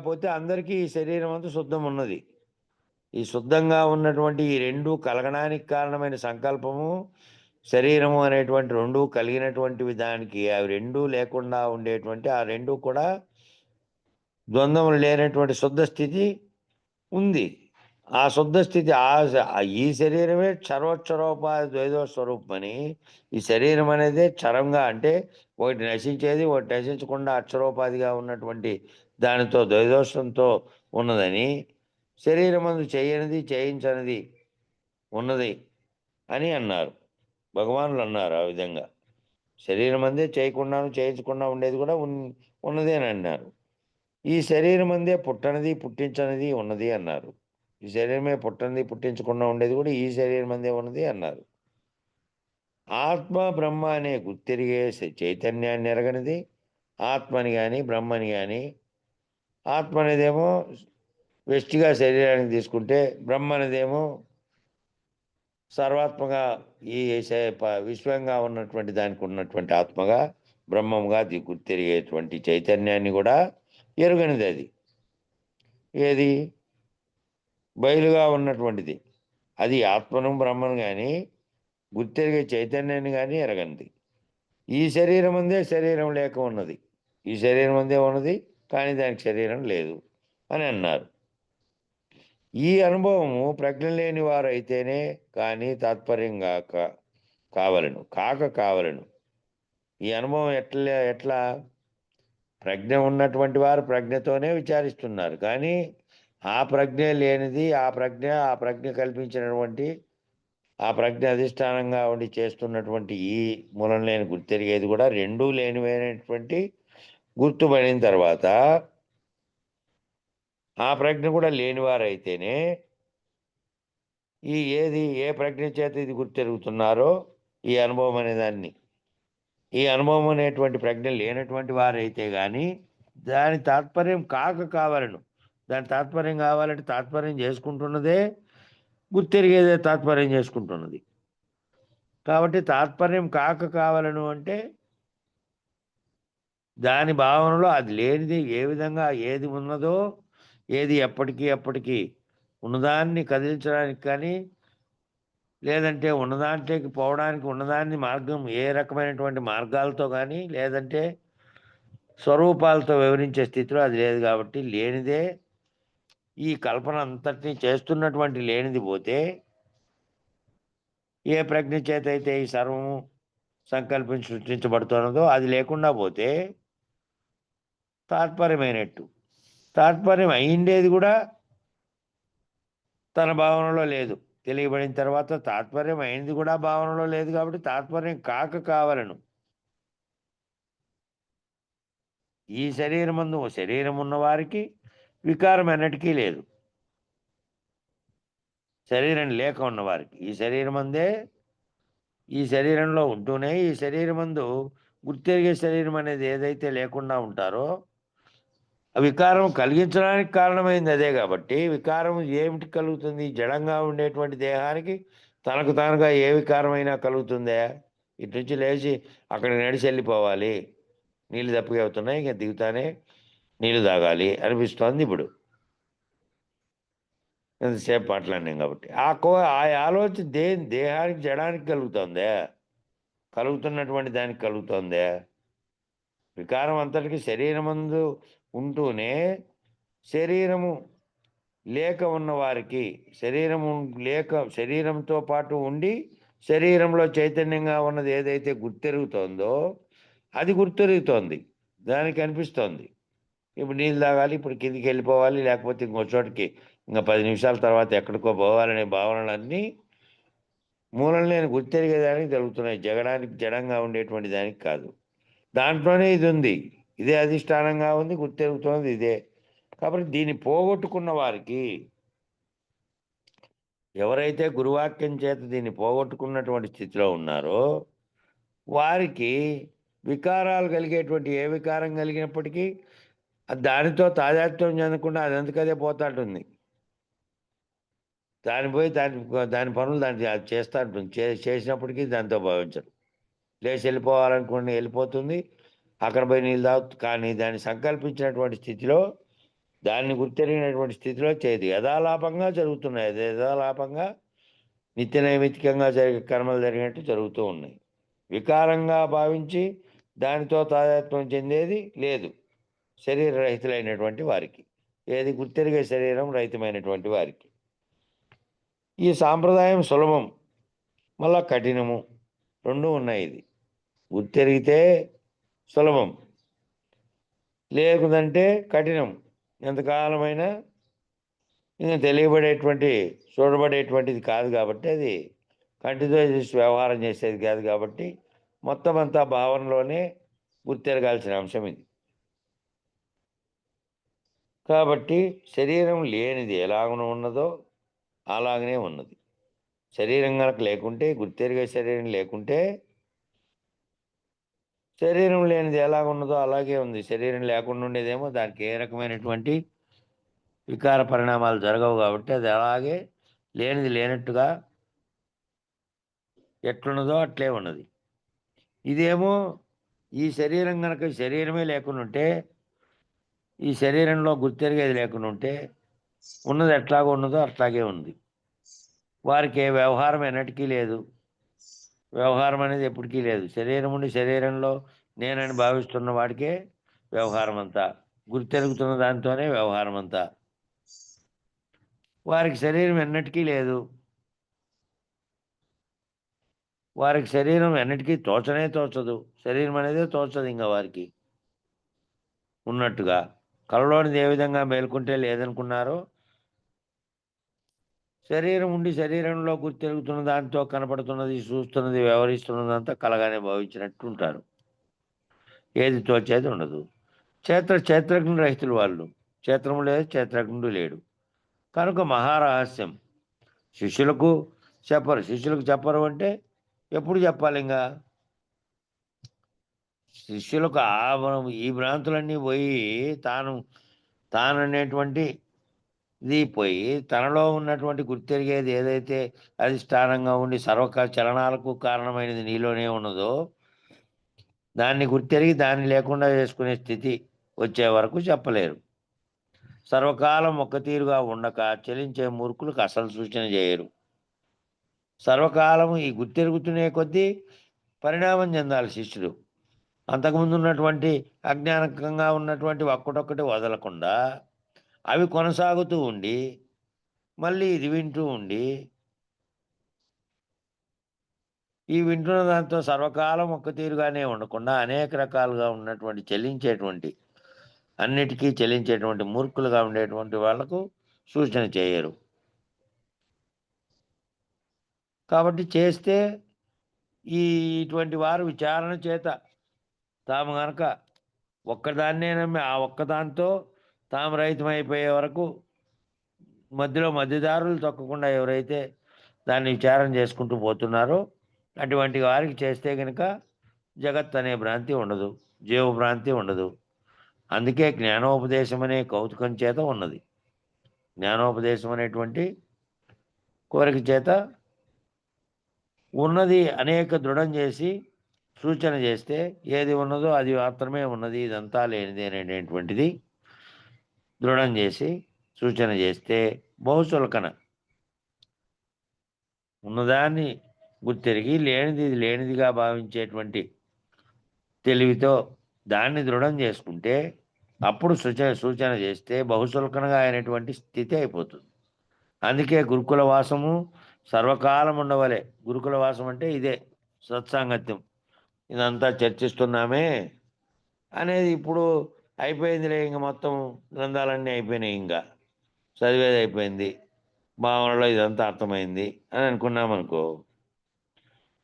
పోతే, అందరికీ ఈ శరీరం అంతా శుద్ధం ఉన్నది. ఈ శుద్ధంగా ఉన్నటువంటి ఈ రెండు కలగడానికి కారణమైన సంకల్పము, శరీరము అనేటువంటి రెండు కలిగినటువంటివి, దానికి అవి రెండూ లేకుండా ఉండేటువంటి ఆ రెండు కూడా ద్వంద్వములు లేనటువంటి శుద్ధ స్థితి ఉంది. ఆ శుద్ధ స్థితి ఈ శరీరమే చరోక్షరోపాధి ద్వైదోష స్వరూపమని, ఈ శరీరం అనేది చరంగా అంటే ఒకటి నశించేది, ఒకటి నశించకుండా అక్షరోపాధిగా ఉన్నటువంటి దానితో ద్వైదోషంతో ఉన్నదని, శరీరమందు చేయనిది చేయించనిది ఉన్నది అని అన్నారు. భగవానులు అన్నారు ఆ విధంగా. శరీరం అందే చేయకుండాను చేయించకుండా ఉండేది కూడా ఉన్నది అని అన్నారు. ఈ శరీరం అందే పుట్టనిది పుట్టించనిది ఉన్నది అన్నారు. ఈ శరీరమే పుట్టనిది పుట్టించకుండా ఉండేది కూడా ఈ శరీరం అందే ఉన్నది అన్నారు. ఆత్మ బ్రహ్మ అనే గుర్తిరిగే చైతన్యాన్ని ఎరగనిది ఆత్మని కానీ బ్రహ్మని కానీ. ఆత్మ అనేదేమో వెష్టిగా శరీరానికి తీసుకుంటే, బ్రహ్మ అనేదేమో సర్వాత్మగా ఈ విశ్వంగా ఉన్నటువంటి దానికి ఉన్నటువంటి ఆత్మగా బ్రహ్మంగా గుర్తిరిగేటువంటి చైతన్యాన్ని కూడా ఎరుగనిది. అది ఏది బయలుగా ఉన్నటువంటిది, అది ఆత్మను బ్రహ్మను కానీ గుర్తిరిగే చైతన్యాన్ని కానీ ఎరగనిది. ఈ శరీరం అందే శరీరం లేక ఉన్నది, ఈ శరీరం అందే ఉన్నది కానీ దానికి శరీరం లేదు అని అన్నారు. ఈ అనుభవము ప్రజ్ఞ లేని వారైతేనే కానీ తాత్పర్యంగా కావలను. ఈ అనుభవం ఎట్లా ప్రజ్ఞ ఉన్నటువంటి వారు ప్రజ్ఞతోనే విచారిస్తున్నారు. కానీ ఆ ప్రజ్ఞ లేనిది, ఆ ప్రజ్ఞ కల్పించినటువంటి, ఆ ప్రజ్ఞ అధిష్టానంగా ఉండి చేస్తున్నటువంటి ఈ మూలం లేని గుర్తెరిగేది కూడా రెండూ లేనివైనటువంటి గుర్తుపడిన తర్వాత ఆ ప్రజ్ఞ కూడా లేనివారైతేనే ఏ ప్రజ్ఞ చేత ఇది గుర్తెరుగుతున్నారో ఈ అనుభవం అనే దాన్ని, ఈ అనుభవం అనేటువంటి ప్రజ్ఞ లేనటువంటి వారైతే కానీ దాని తాత్పర్యం కావాలను. దాని తాత్పర్యం కావాలంటే తాత్పర్యం చేసుకుంటున్నదే గుర్తెరిగేదే తాత్పర్యం చేసుకుంటున్నది. కాబట్టి తాత్పర్యం కావాలను అంటే దాని భావనలో అది లేనిది ఏ విధంగా ఏది ఉన్నదో, ఏది ఎప్పటికీ ఉన్నదాన్ని కదిలించడానికి కానీ, లేదంటే ఉన్నదాంట్లోకి పోవడానికి ఉన్నదాన్ని మార్గం ఏ రకమైనటువంటి మార్గాలతో కానీ, లేదంటే స్వరూపాలతో వివరించే స్థితిలో అది లేదు. కాబట్టి లేనిదే ఈ కల్పన అంతటినీ చేస్తున్నటువంటి లేనిది పోతే, ఏ ప్రజ్ఞ చేత అయితే ఈ సర్వము సంకల్పించి సృష్టించబడుతున్నదో అది లేకుండా పోతే తాత్పర్యమైనట్టు. తాత్పర్యం అయిండేది కూడా తన భావనలో లేదు. తెలియబడిన తర్వాత తాత్పర్యం అయింది కూడా భావనలో లేదు. కాబట్టి తాత్పర్యం కావాలను. ఈ శరీరం ఉన్నవారికి వికారం ఎన్నటికీ లేదు. శరీరం లేక ఉన్నవారికి ఈ శరీరంలో ఉంటూనే ఈ శరీరమందు గుర్తెరిగే శరీరం అనేది ఏదైతే లేకుండా ఉంటారో ఆ వికారం కలిగించడానికి కారణమైంది అదే. కాబట్టి వికారం ఏమిటి కలుగుతుంది? జడంగా ఉండేటువంటి దేహానికి తనకు తానుగా ఏ వికారమైనా కలుగుతుందా? ఇటు నుంచి లేచి అక్కడ నడిచి వెళ్ళిపోవాలి, నీళ్ళు దప్పిగా అవుతున్నాయి, ఇంకా దిగుతానే నీళ్ళు తాగాలి అనిపిస్తోంది. ఇప్పుడు ఎంతసేపు మాట్లాడినాం కాబట్టి ఆ ఆలోచన దేహానికి జడానికి కలుగుతున్నటువంటి దానికి కలుగుతుందే. వికారం అంతటికి శరీరమందు ఉంటూనే శరీరము లేక ఉన్నవారికి శరీరంతో పాటు ఉండి శరీరంలో చైతన్యంగా ఉన్నది ఏదైతే గుర్తెరుగుతోందో అది గుర్తెరుగుతోంది, దానికి అనిపిస్తోంది. ఇప్పుడు నీళ్ళు తాగాలి, ఇప్పుడు కిందికి వెళ్ళిపోవాలి, లేకపోతే ఇంకో చోటికి ఇంకా 10 నిమిషాల తర్వాత ఎక్కడికో పోవాలనే భావనలన్నీ మూలం లేని గుర్తెరిగేదానికి జరుగుతున్నాయి. జడంగా ఉండేటువంటి దానికి కాదు. దాంట్లోనే ఇది ఉంది, ఇదే అధిష్టానంగా ఉంది, గుర్తెరుగుతున్నది ఇదే. కాబట్టి దీన్ని పోగొట్టుకున్న వారికి, ఎవరైతే గురువాక్యం చేత దీన్ని పోగొట్టుకున్నటువంటి స్థితిలో ఉన్నారో వారికి వికారాలు కలిగేటువంటి ఏ వికారం కలిగినప్పటికీ దానితో తాదాత్మ్యం చెందకుండా అదంతకదే పోతాంటుంది. దాని పనులు అది చేస్తూ ఉంటుంది. చేసినప్పటికీ దాంతో భావించరు. లేచి వెళ్ళిపోవాలనుకోండి, వెళ్ళిపోతుంది, అక్కడ పోయి నీళ్ళు తాగుతుంది. కానీ దాన్ని సంకల్పించినటువంటి స్థితిలో, దాన్ని గుర్తెరిగినటువంటి స్థితిలో చేతి యథాలాపంగా జరుగుతున్నాయి. అది యథాలాపంగా నిత్య నైమిత్తికంగా కర్మలు జరిగినట్టు జరుగుతూ ఉన్నాయి. వికారంగా భావించి దానితో తాదాత్మ్యం చెందేది లేదు శరీర రహితులైనటువంటి వారికి. ఏది గుర్తెరిగే శరీరం రహితమైనటువంటి వారికి ఈ సాంప్రదాయం సులభం, మళ్ళా కఠినము, రెండూ ఉన్నాయి. ఇది గుర్తెరిగితే సులభం, లేకుందంటే కఠినం. ఎంతకాలమైనా ఇంకా తెలియబడేటువంటి చూడబడేటువంటిది కాదు. కాబట్టి అది కంటితో చేసి వ్యవహారం చేసేది కాదు. కాబట్టి మొత్తం అంతా భావనలోనే గుర్తెరగాల్సిన అంశం ఇది. కాబట్టి శరీరం లేనిది ఎలాగ ఉన్నదో అలాగనే ఉన్నది. శరీరం కనుక లేకుంటే, గుర్తెరిగే శరీరం లేకుంటే శరీరం లేనిది ఎలాగ ఉన్నదో అలాగే ఉంది. శరీరం లేకుండా ఉండేదేమో దానికి ఏ రకమైనటువంటి వికార పరిణామాలు జరగవు. కాబట్టి అది అలాగే లేనిది లేనట్టుగా ఎట్లున్నదో అట్లే ఉన్నది. ఇదేమో ఈ శరీరం కనుక శరీరమే లేకుండా ఉంటే, ఈ శరీరంలో గుర్తెరిగేది లేకుండా ఉంటే ఉన్నది ఎట్లాగో ఉన్నదో అట్లాగే ఉంది. వారికి ఏ వ్యవహారం ఎన్నటికీ లేదు. వ్యవహారం అనేది ఎప్పటికీ లేదు. శరీరం ఉండి శరీరంలో నేనని భావిస్తున్న వాడికే వ్యవహారం అంతా, గుర్తెరుగుతున్న దాంతోనే వ్యవహారం అంతా. వారికి శరీరం ఎన్నటికీ లేదు. వారికి శరీరం ఎన్నటికీ తోచదు. శరీరం అనేది తోచదు ఇంకా వారికి. ఉన్నట్టుగా కలలోనిది ఏ విధంగా మేల్కొంటే లేదనుకున్నారో, శరీరం ఉండి శరీరంలో గుర్తెరుగుతున్న దాంతో కనపడుతున్నది, చూస్తున్నది, వ్యవహరిస్తున్నదంతా కలగానే భావించినట్టు ఉంటారు. ఏది తోచేది ఉండదు. క్షేత్రజ్ఞ రహితులు వాళ్ళు. క్షేత్రము లేదు, క్షేత్రజ్ఞుడు లేడు. కనుక మహారహస్యం శిష్యులకు చెప్పరు. శిష్యులకు చెప్పరు అంటే ఎప్పుడు చెప్పాలి? ఇంకా శిష్యులకు ఈ భ్రాంతులన్నీ పోయి తాననేటువంటి ఇది పోయి తనలో ఉన్నటువంటి గుర్తెరిగేది ఏదైతే అధిష్టానంగా ఉండి చలనాలకు కారణమైనది నీలోనే ఉన్నదో దాన్ని గుర్తెరిగి దాన్ని లేకుండా చేసుకునే స్థితి వచ్చే వరకు చెప్పలేరు. సర్వకాలం ఒక్క తీరుగా ఉండక చలించే మూర్ఖులకు అసలు సూచన చేయరు. సర్వకాలము ఈ గుర్తెరుగుతునే కొద్దీ పరిణామం చెందాలి శిష్యుడు. అంతకుముందు ఉన్నటువంటి అజ్ఞానకంగా ఉన్నటువంటి ఒక్కటొక్కటి వదలకుండా అవి కొనసాగుతూ ఉండి మళ్ళీ ఇది వింటూ ఉండి ఈ వింటున్న దాంతో సర్వకాలం ఒక్క తీరుగానే ఉండకుండా అనేక రకాలుగా ఉన్నటువంటి అన్నిటికీ చెలించేటువంటి మూర్ఖులుగా ఉండేటువంటి వాళ్లకు సూచన చేయరు. కాబట్టి చేస్తే ఇటువంటి వారు విచారణ చేత తాము గనక ఒక్కదాన్నే నమ్మి ఆ ఒక్కదాంతో తాము రహితమైపోయే వరకు మధ్యదారులు తొక్కకుండా ఎవరైతే దాన్ని విచారణ చేసుకుంటూ పోతున్నారో అటువంటి వారికి చేస్తే కనుక జగత్ అనే భ్రాంతి ఉండదు, జీవభ్రాంతి ఉండదు. అందుకే జ్ఞానోపదేశం అనే కౌతుకం చేత ఉన్నది. జ్ఞానోపదేశం అనేటువంటి కోరిక చేత ఉన్నది అనేక దృఢం చేసి సూచన చేస్తే ఏది ఉన్నదో అది మాత్రమే ఉన్నది, ఇదంతా లేనిది అనేటువంటిది దృఢం చేసి సూచన చేస్తే బహుచులకన ఉన్నదాన్ని గుర్తెరిగి లేనిదిగా భావించేటువంటి తెలివితో దాన్ని దృఢం చేసుకుంటే అప్పుడు సూచన చేస్తే బహుశుల్కనగా అయినటువంటి స్థితి అయిపోతుంది. అందుకే గురుకుల వాసము సర్వకాలం ఉండవలే. గురుకుల వాసం అంటే ఇదే సత్సాంగత్యం. ఇదంతా చర్చిస్తున్నామే అనేది ఇప్పుడు అయిపోయిందిలే, ఇంక మొత్తం గ్రంథాలన్నీ అయిపోయినాయి, ఇంకా చదివేది అయిపోయింది, భావనలో ఇదంతా అర్థమైంది అని అనుకున్నామనుకో,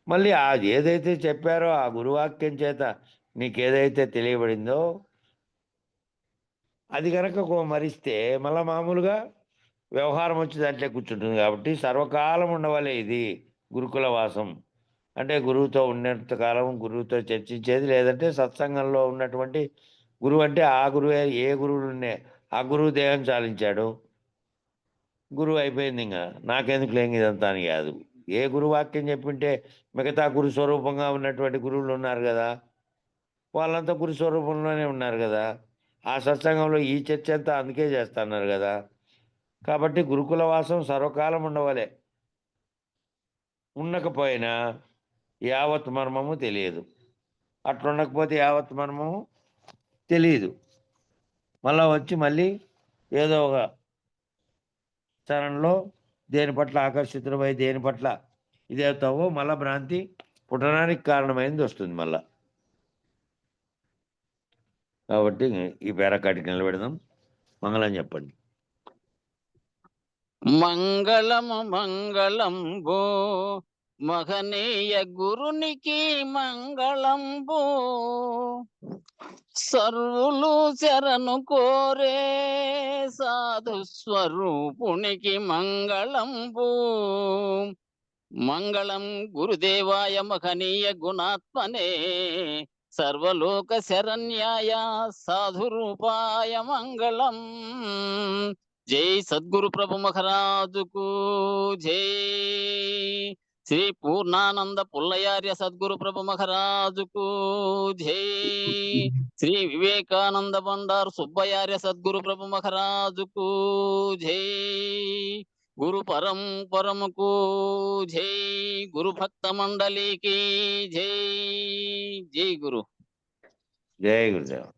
మళ్ళీ అది ఏదైతే చెప్పారో ఆ గురువాక్యం చేత నీకేదైతే తెలియబడిందో అది కనుక మరిస్తే మళ్ళీ మామూలుగా వ్యవహారం వచ్చి దాంట్లో కూర్చుంటుంది. కాబట్టి సర్వకాలం ఉండవలే ఇది గురుకుల వాసం. అంటే గురువుతో ఉన్నంతకాలం గురువుతో చర్చించేది, లేదంటే సత్సంగంలో ఉన్నటువంటి గురువు అంటే ఆ గురువే. ఏ గురువులు ఉన్నాయి, ఆ గురువు దేహం చాలించాడు, గురువు అయిపోయింది, ఇంకా నాకెందుకు లేని ఇదంతా అని కాదు. ఏ గురువాక్యం చెప్పింటే మిగతా గురు స్వరూపంగా ఉన్నటువంటి గురువులు ఉన్నారు కదా, వాళ్ళంతా గురు స్వరూపంలోనే ఉన్నారు కదా. ఆ సత్సంగంలో ఈ చర్చ అంతా అందుకే చేస్తున్నారు కదా. కాబట్టి గురుకుల వాసం సర్వకాలం ఉండవలే. ఉండకపోయినా యావత్ మర్మము తెలియదు. అట్లుండకపోతే యావత్ మర్మము తెలియదు. మళ్ళీ ఏదో ఒక చరణంలో దేని పట్ల ఆకర్షితులమై దేని పట్ల ఇదేవుతావో మళ్ళా భ్రాంతి పుట్టడానికి కారణమైంది వస్తుంది మళ్ళా. కాబట్టి ఈ పేరకాటికి నిలబెడదాం. మంగళం చెప్పండి. మంగళంబో మహనీయ గురునికి మంగళంబో, సర్వులు శరణు కోరే సాధు స్వరూపునికి మంగళంబో. మంగళం గురుదేవాయ మహనీయ గుణాత్మనే, సర్వలోక శరణ్యాయ సాధురూపాయ మంగళం. జై సద్గురు ప్రభు మహారాజుకు జై. శ్రీ పూర్ణానంద పుల్లయార్య సద్గురు ప్రభు మహారాజుకు జై. శ్రీ వివేకానంద బండారు సుబ్బయార్య సద్గురు ప్రభు మహారాజుకు జై. గురు పరంపరముకు జై. గురు భక్త మండలికి జై. జై గురు. జై గురుదేవ్.